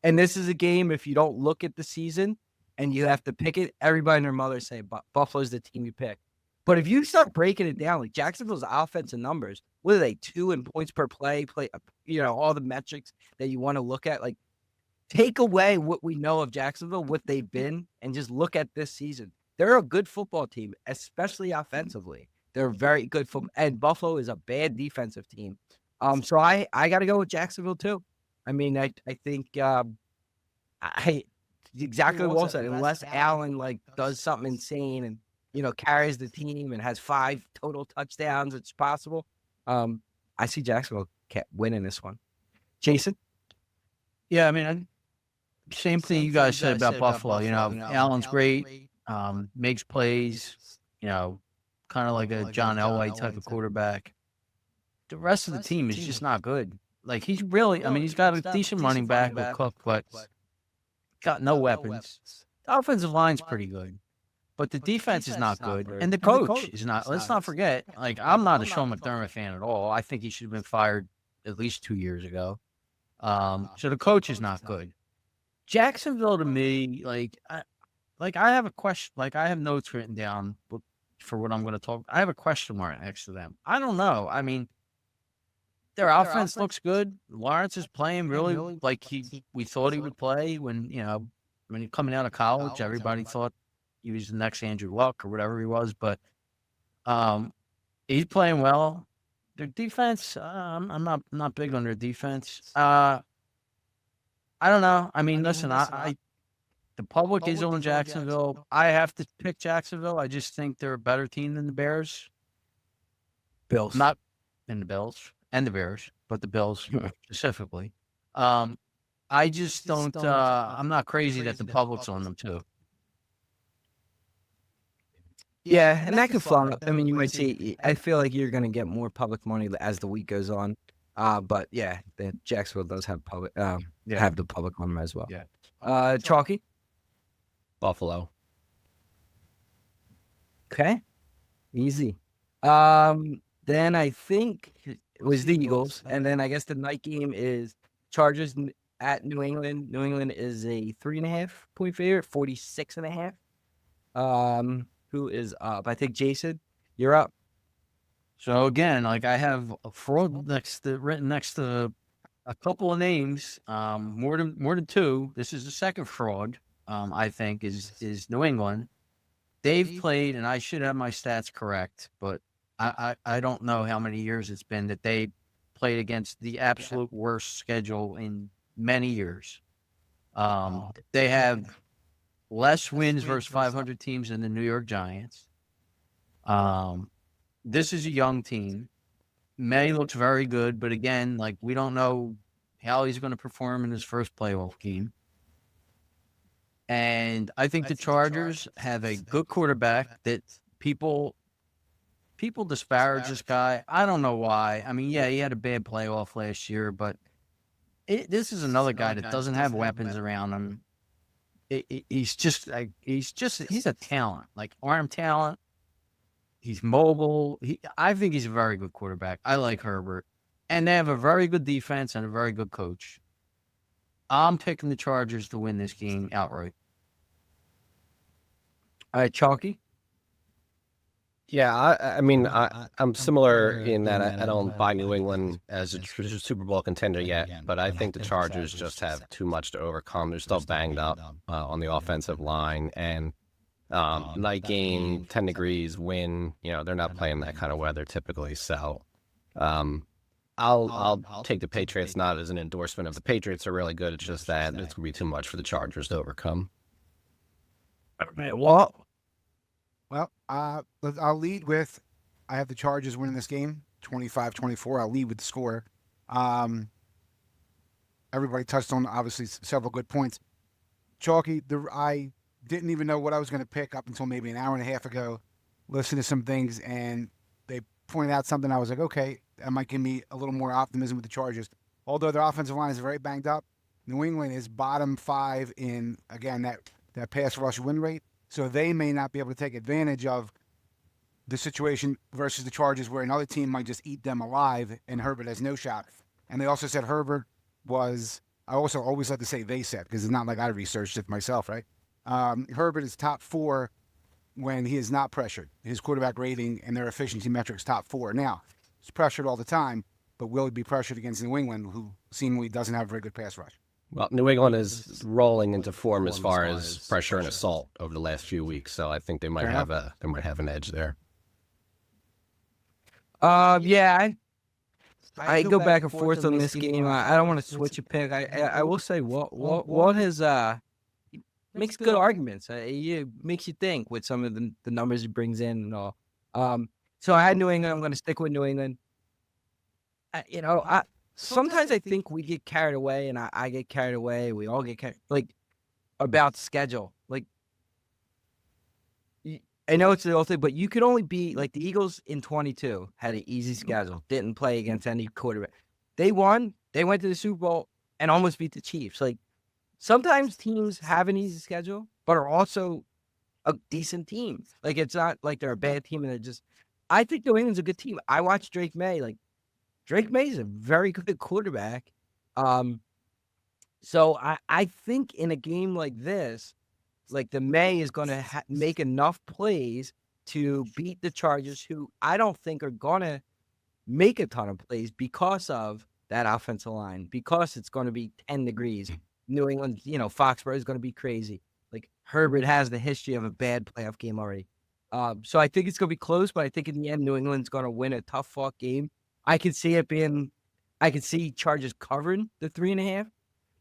And this is a game, if you don't look at the season and you have to pick it, everybody and their mother say Buffalo's the team you pick. But if you start breaking it down, like Jacksonville's offensive numbers, what are they, 2 in points per play, all the metrics that you want to look at, like, take away what we know of Jacksonville, what they've been, and just look at this season. They're a good football team, especially offensively. They're very good football, and Buffalo is a bad defensive team. So I got to go with Jacksonville too. I mean, I think exactly what Walt said. Unless Allen like does something insane and carries the team and has 5 total touchdowns, it's possible. I see Jacksonville winning this one. Jason? Yeah, I mean, same thing you guys said about Buffalo. Allen's great, makes plays, kind of like a John Elway type of quarterback. The rest of the team is just not good. Like, he's really, I mean, he's got a decent running back with Cook, but got no weapons. The offensive line's pretty good, but the defense is not good. And the coach is not. Let's not forget, like, I'm not a Sean McDermott fan at all. I think he should have been fired at least 2 years ago. So the coach is not good. Jacksonville, to me, I have a question. Like, I have notes written down for what I'm going to talk. I have a question mark next to them. I don't know. I mean, their offense looks good. Lawrence is playing really like we thought he would play when he coming out of college. Everybody thought he was the next Andrew Luck or whatever he was, but he's playing well. Their defense, I'm not big on their defense. I don't know. I mean, listen, the public is on Jacksonville. I have to pick Jacksonville. I just think they're a better team than the Bears. Bills. Not in the Bills and the Bears, but the Bills specifically. I just don't. I'm not crazy that the public's on them too. Yeah, and that could fly. I mean, you might see. I feel like you're going to get more public money as the week goes on. But yeah, the Jacksonville does have public. Have the public on them as well. Yeah. Chalky. Buffalo. Okay. Easy. Then I think it was the Eagles, and then I guess the night game is Chargers at New England. New England is a 3.5 point favorite, 46.5. Who is up? I think Jason, you're up. So again, like, I have a fraud written next to a couple of names, more than 2. This is the second fraud. I think is New England. They've played, and I should have my stats correct, but I don't know how many years it's been that they played against the absolute worst schedule in many years. They have less wins versus 500 teams than the New York Giants. This is a young team. May looks very good, but again, like, we don't know how he's going to perform in his first playoff game. And I think the Chargers have a good quarterback that people disparage this guy. I don't know why. I mean, yeah, he had a bad playoff last year, but this is another guy that doesn't have weapons around him. He's a talent, like arm talent. He's mobile. I think he's a very good quarterback. I like Herbert. And they have a very good defense and a very good coach. I'm picking the Chargers to win this game outright. All right, Chalky. Yeah, I mean, I'm similar in that I don't buy New England as a Super Bowl contender yet, but I think the Chargers just have too much to overcome. They're still banged up on the offensive line, and night game, 10 degrees, wind. They're not playing that kind of weather typically. So, I'll take the Patriots, not as an endorsement of the Patriots are really good. It's just that it's gonna be too much for the Chargers to overcome. Well, I'll lead with, I have the Chargers winning this game, 25-24. I'll lead with the score. everybody touched on obviously several good points. Chalky, I didn't even know what I was going to pick up until maybe an hour and a half ago. Listened to some things, and they pointed out something. I was like, okay, that might give me a little more optimism with the Chargers. Although their offensive line is very banged up, New England is bottom 5 in, again, that pass rush win rate. So they may not be able to take advantage of the situation versus the Chargers, where another team might just eat them alive and Herbert has no shot. And they also said Herbert was, I also always like to say they said, because it's not like I researched it myself, right? Herbert is top 4 when he is not pressured. His quarterback rating and their efficiency metrics top 4. Now, he's pressured all the time, but will he be pressured against New England, who seemingly doesn't have a very good pass rush? Well, New England is rolling into form as far as pressure and assault over the last few weeks, so I think they might have an edge there. Yeah, I go back and forth on this game. I don't want to switch a pick. I will say Walt has makes good arguments. It makes you think with some of the numbers he brings in and all. So I had New England. I'm going to stick with New England. Sometimes I think we get carried away, and I get carried away. We all get carried about schedule. I know it's the old thing, but you could only be the Eagles in 22 had an easy schedule, didn't play against any quarterback. They won. They went to the Super Bowl and almost beat the Chiefs. Sometimes teams have an easy schedule, but are also a decent team. It's not like they're a bad team and they're just. I think New England's a good team. I watched Drake May. Drake May is a very good quarterback. So I think in a game like this, the May is going to make enough plays to beat the Chargers, who I don't think are going to make a ton of plays because of that offensive line, because it's going to be 10 degrees. New England, Foxborough is going to be crazy. Herbert has the history of a bad playoff game already. So I think it's going to be close, but I think in the end, New England's going to win a tough-fought game. I could see Chargers covering the 3.5,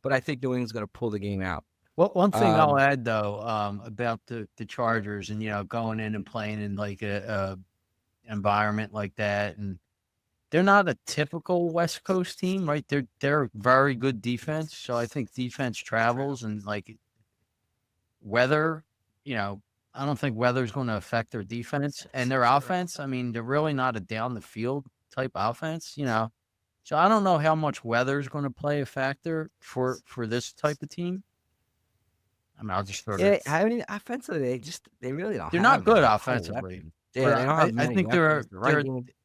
but I think New England's going to pull the game out. Well, one thing I'll add though about the Chargers and going in and playing in a environment like that, and they're not a typical West Coast team, right? They're very good defense, so I think defense travels and weather. I don't think weather's going to affect their defense and their offense. I mean, they're really not a down the field type offense, So I don't know how much weather is going to play a factor for this type of team. I mean, I'll just throw it. Yeah, I mean, offensively, they really don't. They're not good offensively. Yeah, they don't have I think they're a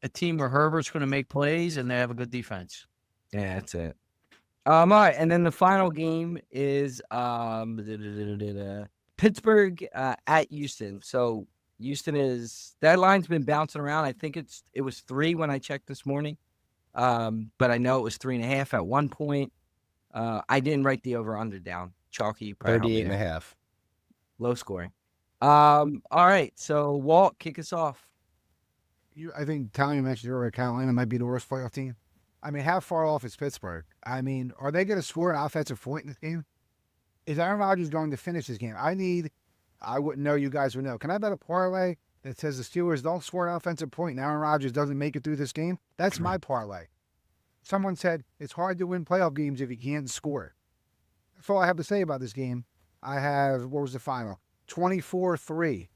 a team where Herbert's going to make plays and they have a good defense. Yeah, that's it. All right, and then the final game is Pittsburgh at Houston. So Houston that line's been bouncing around. I think it was 3 when I checked this morning, but I know it was 3.5 at one point. I didn't write the over/under down. Chalky, 38.5. Low scoring. All right, so Walt, kick us off. I think Tommy mentioned earlier, Carolina might be the worst playoff team. I mean, how far off is Pittsburgh? I mean, are they going to score an offensive point in this game? Is Aaron Rodgers going to finish this game? I wouldn't know, you guys would know. Can I bet a parlay that says the Steelers don't score an offensive point and Aaron Rodgers doesn't make it through this game? That's my parlay. Someone said it's hard to win playoff games if you can't score. That's all I have to say about this game. I have, what was the final? 24-3.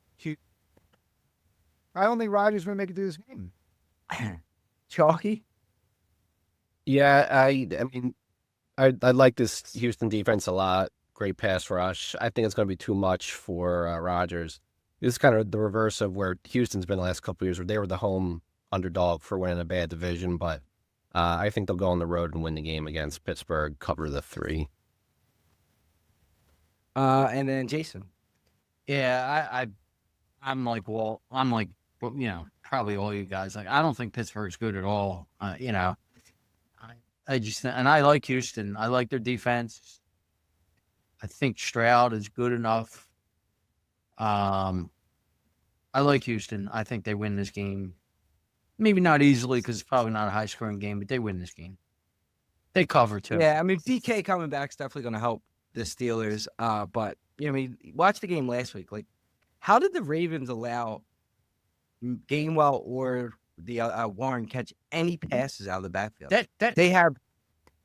I don't think Rodgers will make it through this game. Chalky? Yeah, I mean, I like this Houston defense a lot. Great pass rush. I think it's going to be too much for Rodgers. This is kind of the reverse of where Houston's been the last couple of years, where they were the home underdog for winning a bad division. But I think they'll go on the road and win the game against Pittsburgh, cover the 3. And then Jason. Yeah, I'm like Walt. I'm like, probably all you guys. I don't think Pittsburgh's good at all. I like Houston. I like their defense. I think Stroud is good enough. I like Houston. I think they win this game. Maybe not easily because it's probably not a high-scoring game, but they win this game. They cover too. Yeah, I mean, DK coming back is definitely going to help the Steelers. But watch the game last week. How did the Ravens allow Gainwell or the Warren catch any passes out of the backfield? They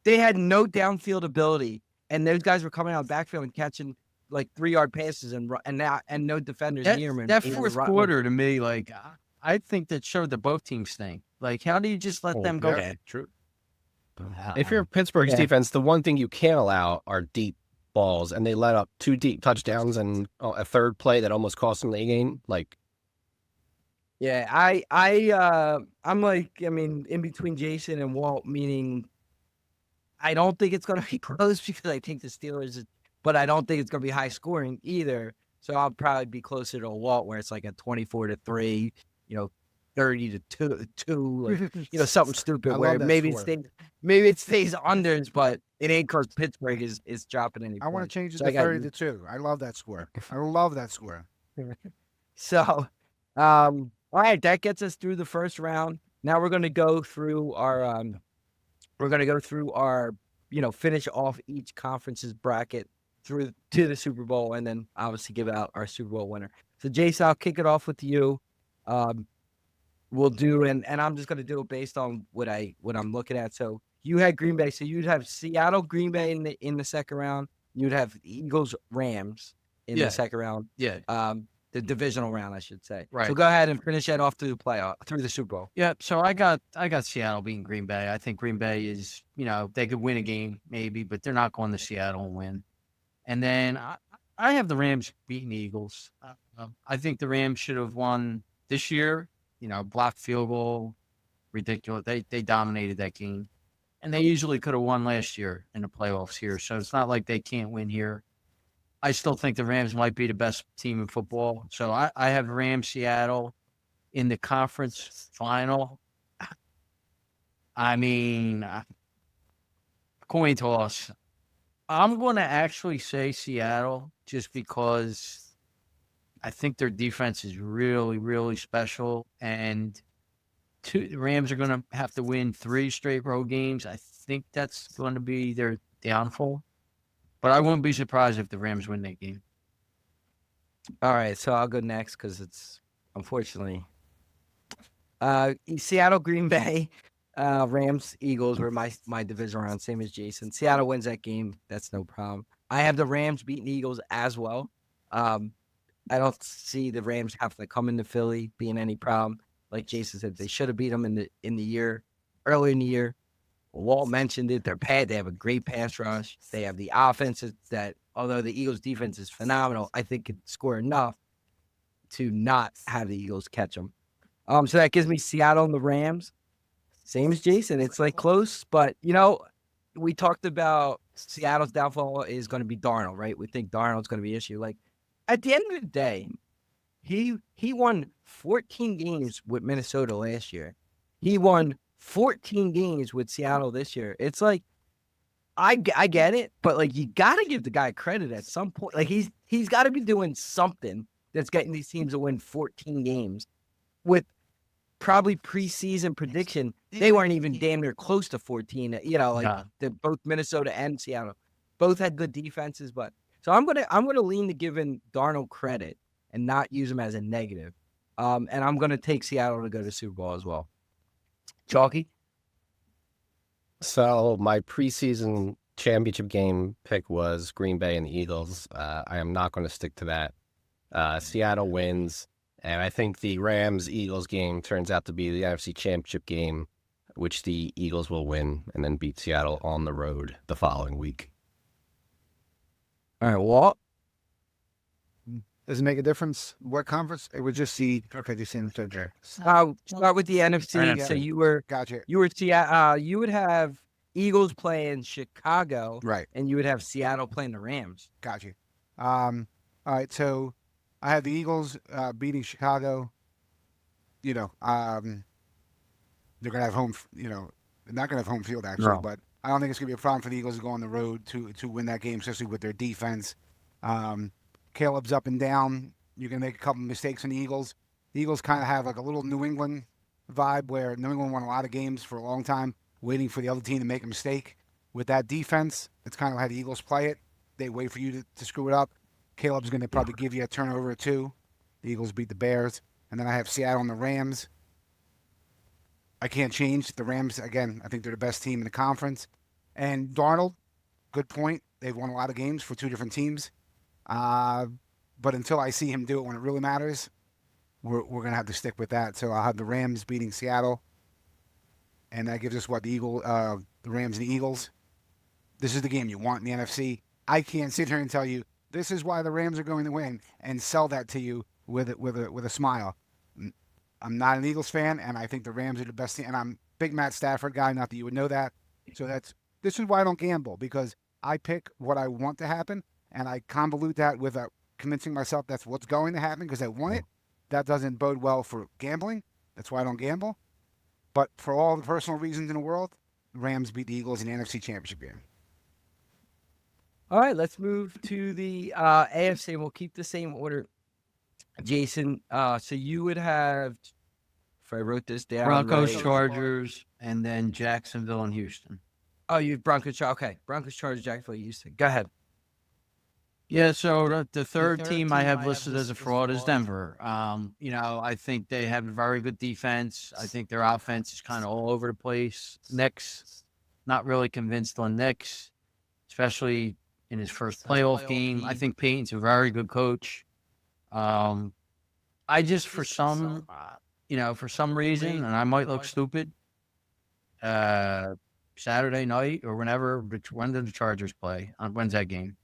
they had no downfield ability, and those guys were coming out of the backfield and catching like 3-yard passes and no defenders That, near him. that fourth quarter to me, like I think that showed that both teams stink. Like, how do you just let them go? Yeah, true. If you're Pittsburgh's defense, the one thing you can't allow are deep balls, and they let up 2 deep touchdowns and a third play that almost cost them the game. Like, Yeah, I'm like, I mean, in between Jason and Walt, meaning I don't think it's going to be close because I think the Steelers, but I don't think it's going to be high scoring either. So I'll probably be closer to Walt, where it's like a 24-3, 30-2, like, something stupid I where love that maybe score. it stays unders, but it ain't because Pittsburgh is dropping any. I want to points. change it So to I got 30-2. I love that score. I love that score. So, all right, that gets us through the first round. Now we're going to go through our finish off each conference's bracket through to the Super Bowl, and then obviously give out our Super Bowl winner. So, Jason, I'll kick it off with you. We'll do, and I'm just going to do it based on what I'm looking at. So you had Green Bay, so you'd have Seattle, Green Bay in the second round. You'd have Eagles, Rams in the second round. Yeah. The divisional round, I should say. Right. So go ahead and finish that off through the Super Bowl. Yeah, so I got Seattle beating Green Bay. I think Green Bay is, they could win a game maybe, but they're not going to Seattle and win. And then I have the Rams beating the Eagles. I think the Rams should have won this year. Blocked field goal, ridiculous. They dominated that game, and they usually could have won last year in the playoffs here. So it's not like they can't win here. I still think the Rams might be the best team in football. So I have Rams Seattle in the conference final. I mean, coin toss. I'm going to actually say Seattle just because I think their defense is really, really special. And the Rams are going to have to win 3 straight road games. I think that's going to be their downfall. But I wouldn't be surprised if the Rams win that game. All right, so I'll go next because it's unfortunately Seattle, Green Bay, Rams, Eagles were my division round, same as Jason. Seattle wins that game. That's no problem. I have the Rams beating the Eagles as well. I don't see the Rams having to come into Philly being any problem. Like Jason said, they should have beat them early in the year. Walt mentioned it. They have a great pass rush. They have the offenses that, although the Eagles' defense is phenomenal, I think could score enough to not have the Eagles catch them. So that gives me Seattle and the Rams. Same as Jason. It's like close, but we talked about Seattle's downfall is going to be Darnold, right? We think Darnold's going to be an issue. Like at the end of the day, he won 14 games with Minnesota last year. He won 14 games with Seattle this year. It's like, I get it, but like you got to give the guy credit at some point. Like he's got to be doing something that's getting these teams to win 14 games. With probably preseason prediction, they weren't even damn near close to 14. Both Minnesota and Seattle both had good defenses, but so I'm gonna lean to giving Darnold credit and not use him as a negative. And I'm gonna take Seattle to go to Super Bowl as well. Chalky? So my preseason championship game pick was Green Bay and the Eagles. I am not going to stick to that. Seattle wins, and I think the Rams-Eagles game turns out to be the NFC Championship game, which the Eagles will win and then beat Seattle on the road the following week. All right, Walt? Does it make a difference what conference? It would just see. Okay, you seen it there. Start with the NFC. NFC. So you were Gotcha. you would have Eagles playing Chicago, Right. and you would have Seattle playing the Rams. Gotcha. All right. So I have the Eagles beating Chicago. They're gonna have home. They're not gonna have home field actually, No. but I don't think it's gonna be a problem for the Eagles to go on the road to win that game, especially with their defense. Caleb's up and down. You can make a couple mistakes in the Eagles. The Eagles kind of have like a little New England vibe where New England won a lot of games for a long time, waiting for the other team to make a mistake. With that defense, it's kind of how the Eagles play it. They wait for you to screw it up. Caleb's going to probably give you a turnover or two. The Eagles beat the Bears. And then I have Seattle and the Rams. I can't change. The Rams, again, I think they're the best team in the conference. And Darnold, good point. They've won a lot of games for two different teams. But until I see him do it when it really matters, we're going to have to stick with that. So I'll have the Rams beating Seattle. And that gives us the Rams and the Eagles. This is the game you want in the NFC. I can't sit here and tell you this is why the Rams are going to win and sell that to you with a smile. I'm not an Eagles fan, and I think the Rams are the best team. And I'm a big Matt Stafford guy, not that you would know that. So this is why I don't gamble, because I pick what I want to happen, and I convolute that with convincing myself that's what's going to happen because I want it. That doesn't bode well for gambling. That's why I don't gamble. But for all the personal reasons in the world, Rams beat the Eagles in the NFC Championship game. All right, let's move to the AFC. We'll keep the same order. Jason, so you would have, if I wrote this down, Broncos, right? Chargers, and then Jacksonville and Houston. Oh, you have Broncos. Okay, Broncos, Chargers, Jacksonville, Houston. Go ahead. Yeah, so the third team I have listed as a fraud is Denver. I think they have a very good defense. I think their offense is kind of all over the place. Nick's not really convinced on Nick's, especially in his first playoff game. I think Payton's a very good coach. I just, for some reason, and I might look stupid, Saturday night or whenever, when did the Chargers play? When's that game?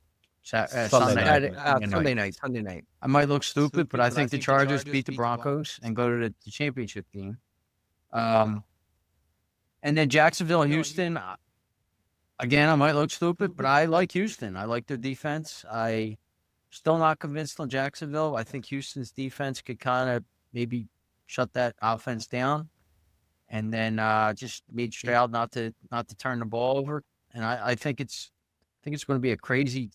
Sunday night. I might look stupid, but I think the Chargers beat the Broncos and go to the championship game. And then Jacksonville and Houston, again, I might look stupid, but I like Houston. I like their defense. I still not convinced on Jacksonville. I think Houston's defense could kind of maybe shut that offense down, and then just made Stroud not to turn the ball over. And I think it's going to be a crazy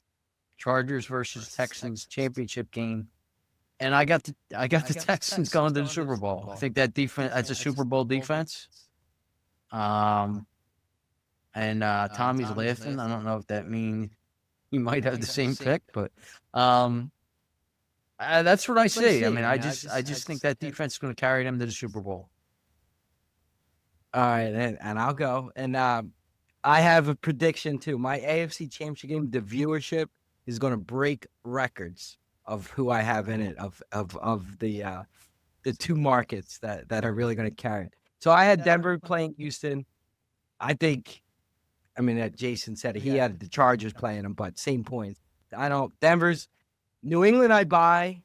Chargers versus Texans championship game. And I got the Texans going to the Super Bowl. I think that defense, that's a Super Bowl defense. And Tommy's laughing. I don't know if that means he might have the same pick, but that's what I see. I mean, I just think that defense is going to carry them to the Super Bowl. All right, and I'll go. And I have a prediction too. My AFC Championship game, the viewership is going to break records of who I have in it, of the two markets that are really going to carry it. So I had Denver playing Houston. That Jason said it. He had the Chargers playing them, but same points. Denver's New England I buy.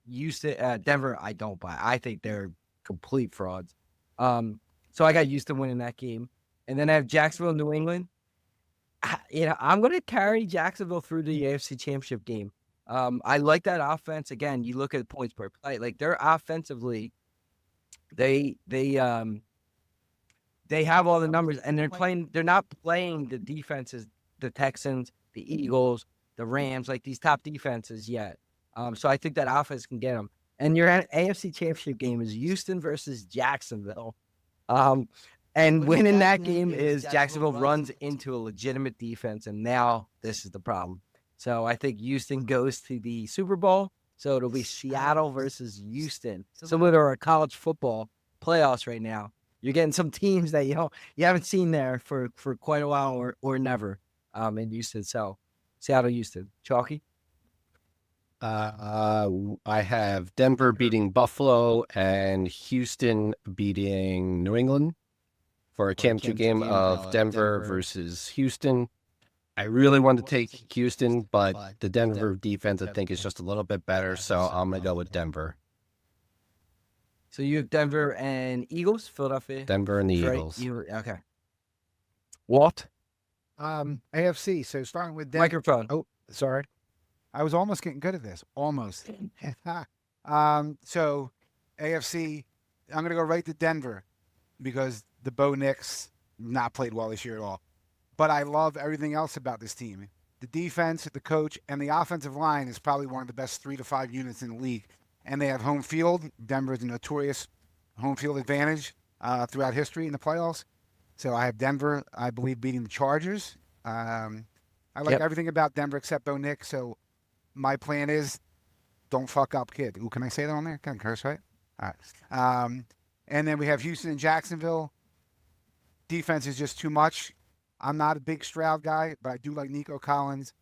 Houston, Denver I don't buy. I think they're complete frauds. So I got Houston winning that game. And then I have Jacksonville, New England. I'm going to carry Jacksonville through the AFC Championship game. I like that offense. Again, you look at points per play. Like, they're offensively, they have all the numbers, and they're not playing the defenses, the Texans, the Eagles, the Rams, like these top defenses yet. So I think that offense can get them. And your AFC Championship game is Houston versus Jacksonville. And winning that game is Jacksonville runs into a legitimate defense, and now this is the problem. So I think Houston goes to the Super Bowl. So it'll be Seattle versus Houston. Similar to our college football playoffs right now. You're getting some teams that you haven't seen there for quite a while or never in Houston. So Seattle, Houston. Chalky? I have Denver beating Buffalo and Houston beating New England for a championship game of Denver versus Houston. I really want to take Houston, but the Denver defense, I think, is just a little bit better, so I'm going to go with Denver. So you have Denver and Eagles, Philadelphia? Denver and the Right? Eagles. Okay. Walt? AFC. So starting with Denver. Microphone. Oh, sorry. I was almost getting good at this. Almost. So AFC, I'm going to go right to Denver because the Bo Nix not played well this year at all. But I love everything else about this team. The defense, the coach, and the offensive line is probably one of the best 3 to 5 units in the league. And they have home field. Denver is a notorious home field advantage throughout history in the playoffs. So I have Denver, I believe, beating the Chargers. I like everything about Denver except Bo Nix. So my plan is don't fuck up, kid. Ooh, can I say that on there? Can I curse, right? All right. And then we have Houston and Jacksonville. Defense is just too much. I'm not a big Stroud guy, but I do like Nico Collins.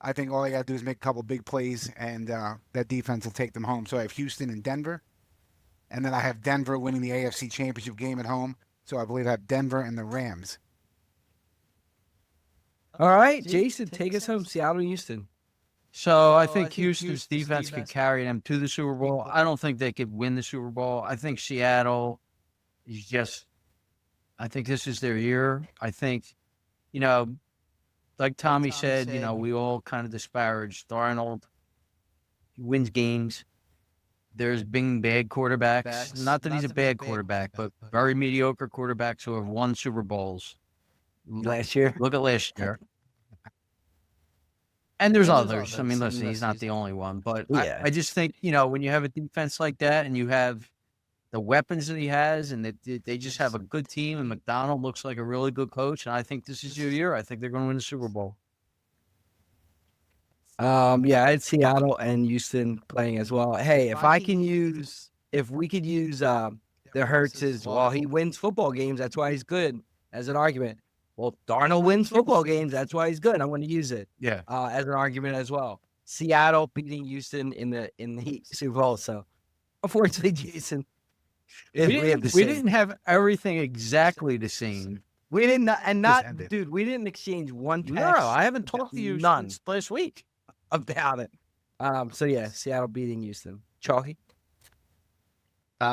I think all they got to do is make a couple big plays, and that defense will take them home. So I have Houston and Denver, and then I have Denver winning the AFC Championship game at home. So I believe I have Denver and the Rams. All right, Jason, take us home. Seattle, Houston. So I think Houston's defense could carry them to the Super Bowl. I don't think they could win the Super Bowl. I think Seattle is just, I think this is their year. I think, like Tommy said, we all kind of disparage Darnold. He wins games. There's been bad quarterbacks. Not that he's a bad quarterback, but very mediocre quarterbacks who have won Super Bowls. Last year. Look at last year. And there's others. I mean, listen, he's not the only one. But Yeah. I just think, when you have a defense like that and you have the weapons that he has and they just have a good team and McDonald looks like a really good coach, and I think this is your year. I think they're going to win the Super Bowl. Yeah, I had Seattle and Houston playing as well. Hey, if we could use the Hurts is, well, he wins football games. That's why he's good as an argument. Well, Darnold wins football games. That's why he's good. I'm going to use it Yeah. as an argument as well. Seattle beating Houston in the Super Bowl. So, unfortunately, Jason, We didn't have everything exactly the same. We didn't, and not, ended. dude. We didn't exchange one text. No, I haven't talked to you None. since last week. About it. So yeah, Seattle beating Houston. Chalky.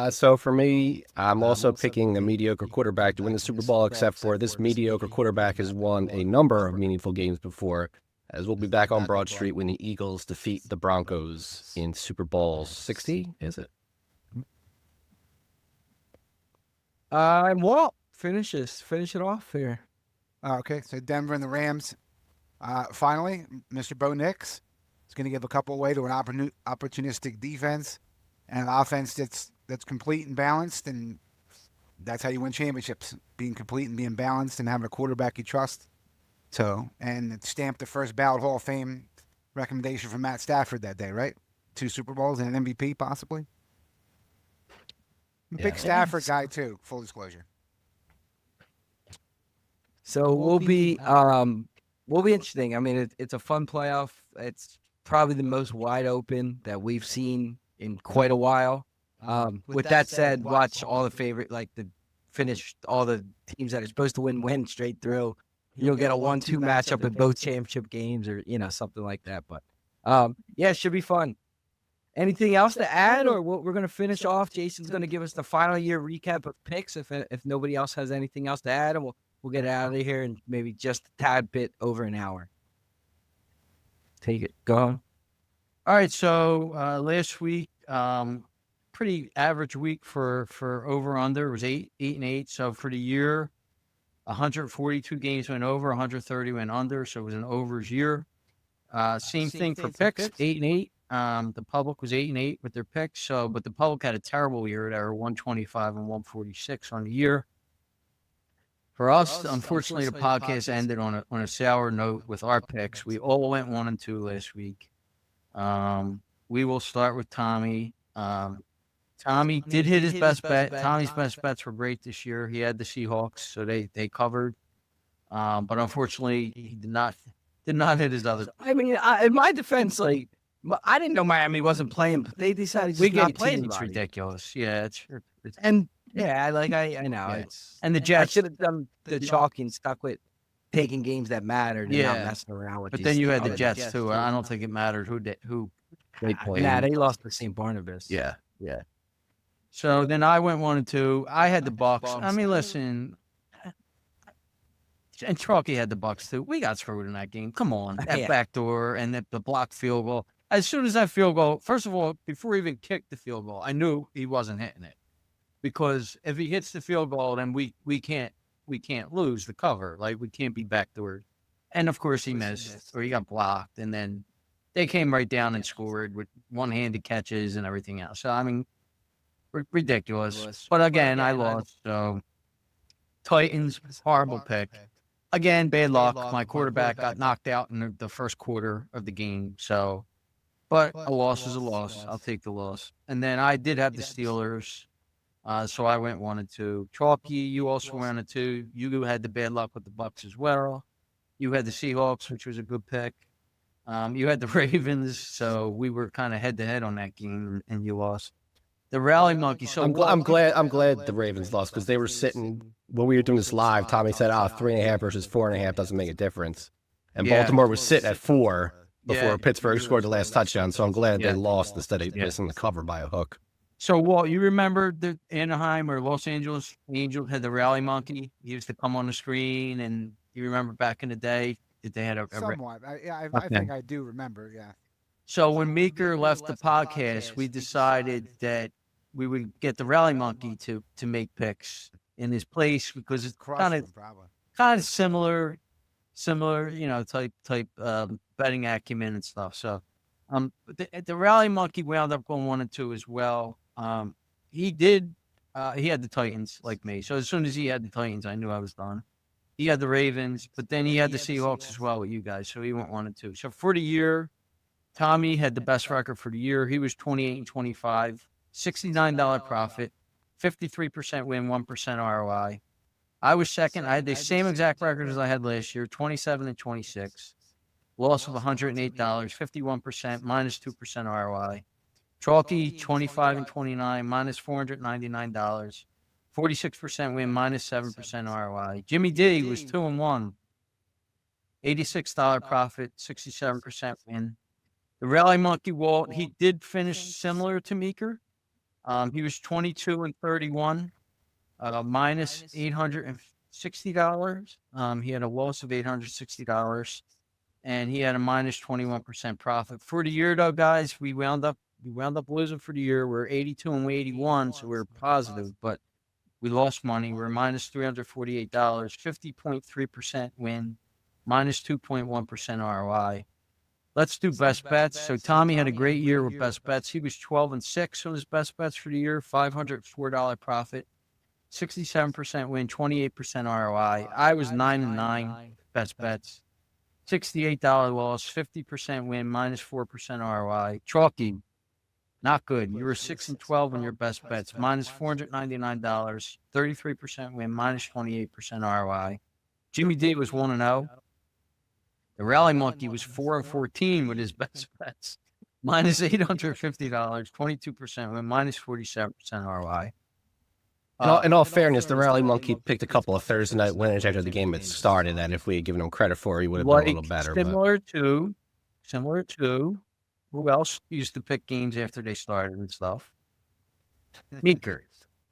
So for me, I'm also picking a mediocre quarterback to win the Super Bowl, except for this mediocre quarterback has won a number of meaningful games before, as we'll be back on Broad Street when the Eagles defeat the Broncos in Super Bowl 60, is it? And Walt, finish it off here. Okay, so Denver and the Rams. Finally, Mr. Bo Nix is going to give a couple away to an opportunistic defense and an offense that's complete and balanced, and that's how you win championships: being complete and being balanced, and having a quarterback you trust. So, and it stamped the first ballot Hall of Fame recommendation from Matt Stafford that day, right? 2 Super Bowls and an MVP, possibly. I'm a big Stafford guy too. Full disclosure. So we'll be interesting. I mean, it's a fun playoff. It's probably the most wide open that we've seen in quite a while. With that said, watch all the favorite, finish all the teams that are supposed to win straight through. You'll get a 1-2 matchup in both championship games, or something like that. But yeah, it should be fun. Anything else to add, or we're going to finish off? Jason's going to give us the final year recap of picks. If nobody else has anything else to add, and we'll get out of here in maybe just a tad bit over an hour. Take it. Go on. All right, so last week, pretty average week for over under. It was 8-8. So for the year, 142 games went over, 130 went under. So it was an overs year. Same thing for picks, 8-8. The public was 8-8 with their picks. But the public had a terrible year. They were 125 and 146 on the year. For us, unfortunately, the podcast ended on a sour note with our picks. We all went 1-2 last week. We will start with Tommy. Tommy did hit his best bet. Tommy's best bets were great this year. He had the Seahawks, so they covered. But unfortunately, he did not hit his other. I mean, in my defense, I didn't know Miami wasn't playing, but they decided to not play It's anybody. ridiculous. Yeah, it's And yeah, I know. Yeah. It's and the I Jets. should have done the chalky and stuck with taking games that mattered and not Yeah. messing around with. But these then you had the other Jets too. And I don't think it mattered who they played. Nah, they lost to St. Barnabas. Yeah. So then I went 1-2. I had the Bucks. I mean, listen, and Chalky had the Bucks too. We got screwed in that game. Come on, that Yeah. backdoor and the blocked field goal. As soon as that field goal, first of all, before he even kicked the field goal, I knew he wasn't hitting it, because if he hits the field goal, then we can't lose the cover. We can't be backdoored. And of course he missed, or he got blocked, and then they came right down and scored with one-handed catches and everything else. So I mean, ridiculous. But again, I lost. So Titans, horrible pick. Again, bad luck. My quarterback got knocked out in the first quarter of the game. So, but a loss is a loss. I'll take the loss. And then I did have the Steelers. So I went 1-2. Chalky, you also went 1-2. You had the bad luck with the Bucks as well. You had the Seahawks, which was a good pick. You had the Ravens, so we were kind of head to head on that game, and you lost. The Rally Monkey. So I'm glad the Ravens lost because they were sitting when we were doing this live. Tommy said, 3.5 versus 4.5 doesn't make a difference. And Yeah. Baltimore was sitting at 4 before Yeah. Pittsburgh scored the last touchdown. So I'm glad they lost instead of missing the cover by a hook. So, Walt, you remember the Anaheim or Los Angeles Angels had the Rally Monkey? He used to come on the screen, and you remember back in the day that they had a Somewhat. I Okay. think I do remember. Yeah. So when Meeker left the podcast, we decided that we would get the Rally Monkey to make picks in his place because it's Crushed kind them, of probably. similar, type betting acumen and stuff. So, the Rally Monkey wound up going 1-2 as well. He had the Titans like me. So as soon as he had the Titans, I knew I was done. He had the Ravens, but then he had the Seahawks as well with you guys. So he went 1-2. So for the year, Tommy had the best record for the year. He was 28-25, $69 profit, 53% win, 1% ROI. I was second. I had the same exact record as I had last year, 27-26, loss of $108, 51%, minus 2% ROI. Chalky, 25-29, minus $499, 46% win, minus 7% ROI. Jimmy D was 2-1, $86 profit, 67% win. The Rally Monkey Walt, he did finish similar to Meeker. He was 22-31, minus $860. He had a loss of $860, and he had a minus 21% profit for the year. Though, guys, we wound up losing for the year. We're 82-81, so we're positive, but we lost money. We're minus $348, 50.3% win, minus 2.1% ROI. Let's do best bets. So Tommy had a great year with best bets. He was 12-6 on his best bets for the year, $504 profit, 67% win, 28% ROI. I was 9-9 best bets, $68 loss, 50% win, minus 4% ROI. Chalky, not good. You were 6-12 on your best bets, minus $499, 33% win, minus 28% ROI. Jimmy D was 1-0. The Rally Monkey was 4-14 with his best bets, minus $850, 22% win, minus 47% ROI. In all fairness, the Rally Monkey picked a couple of Thursday night winners after the game had started that if we had given him credit for, he would have been a little better. Similar to who else used to pick games after they started and stuff? Meeker.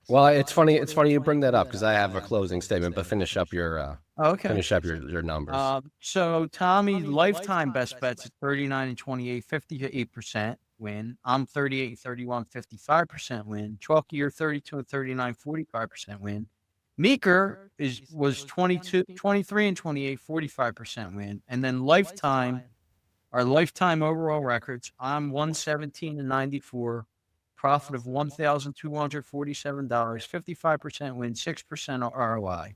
Well, it's funny you bring that up because I have a closing statement, but finish up your your numbers. So Tommy lifetime best bets at 39-28, 58% win. I'm 38-31, 55% win. Chalky, you're 32-39, 45% win. Meeker was 23-28, 45% win. And then our lifetime overall records, I'm 117-94. Profit of $1,247, 55% win, 6% ROI.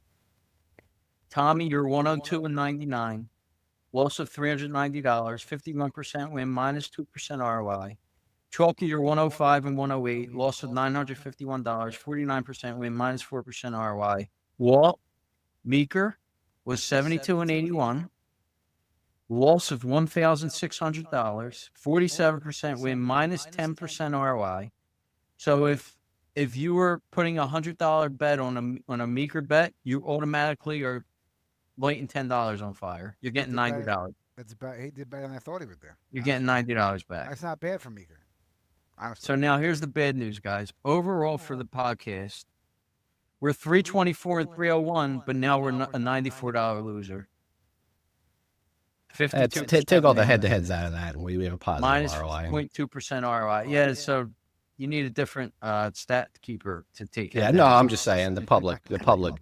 Tommy, you're 102-99, loss of $390, 51% win, minus 2% ROI. Chalky, you're 105-108, loss of $951, 49% win, minus 4% ROI. Walt Meeker was 72-81, loss of $1,600, 47% win, minus 10% ROI. So if you were putting $100 bet on a Meeker bet, you automatically are lighting $10 on fire. You're getting $90. That's about, he did better than I thought he would do. You're getting $90 back. That's not bad for Meeker. Honestly. So now here's the bad news, guys. Overall for the podcast, we're 324-301, but now we're a $94 loser. 52%. Take all the head-to-heads out of that, and we have a positive minus ROI. 0.2% ROI. Yeah, so you need a different stat keeper to take care Yeah, of no, that. I'm just saying the public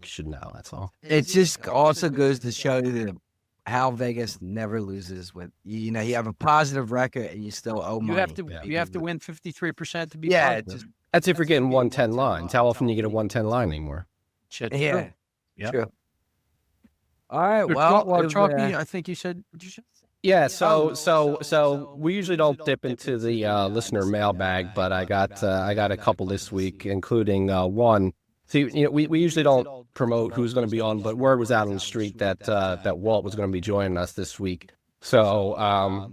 should know. That's all. It just also goes to show you that how Vegas never loses with you know you have a positive record and you still owe money. You have to win 53% to be it's positive. just That's if you're getting 110 lines. How often do you get a 110 line anymore? Shit, yeah. true. Yeah. True. All right. Well, Well, it was, Chalky, I think you said. What did you say? Yeah, so we usually don't dip into the listener mailbag, but I got a couple this week, including one. See, we usually don't promote who's going to be on, but word was out on the street that that Walt was going to be joining us this week. So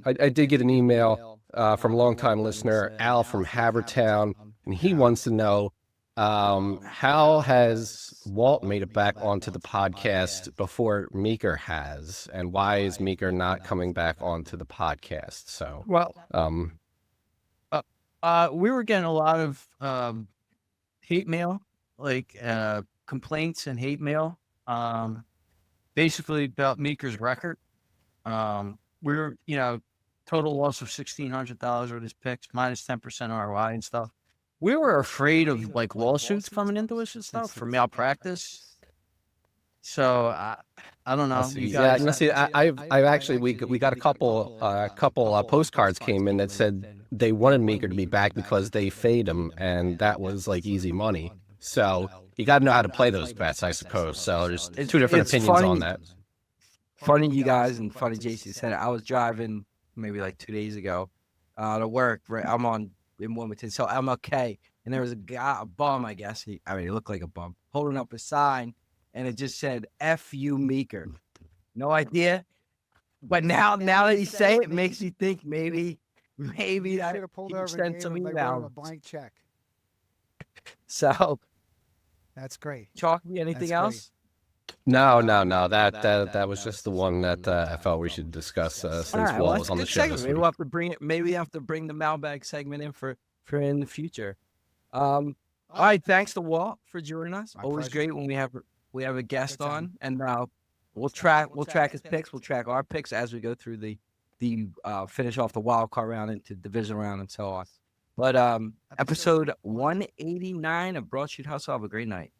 I did get an email from a longtime listener, Al from Havertown, and he wants to know how has Walt made it back onto the podcast before Meeker has, and why is Meeker not coming back onto the podcast? So, Well, we were getting a lot of hate mail, like complaints and hate mail, basically about Meeker's record. We were, total loss of $1,600 with his picks, minus 10% ROI and stuff. We were afraid of like lawsuits coming into us and stuff for malpractice. So I don't know. You yeah, guys, I've actually we got a couple postcards came in that said they wanted Meeker to be back because they fade him, and that was like easy money. So you got to know how to play those bets, I suppose. So there's two different opinions funny, on that. Funny you guys and funny Jason said it. I was driving maybe like 2 days ago to work. Right, I'm in Wilmington, so MLK, and there was a bum, I guess. He looked like a bum, holding up a sign, and it just said "F you, Meeker." No idea, but now that you say it, makes you think maybe that he sent some email. A blank check. So That's great. Chalky, anything That's else? No. That was just the one that I felt we should discuss since All right, Walt well, was on the that's a show good this segment. week. We'll have to bring it. Maybe we have to bring the mailbag segment in for in the future. All right, thanks to Walt for joining us. My Always pleasure. great when we have a guest Good time. on, and we'll track his picks. We'll track our picks as we go through the finish off the wild card round into division round and so on. But episode 189 of Broad Street Hustle. Have a great night.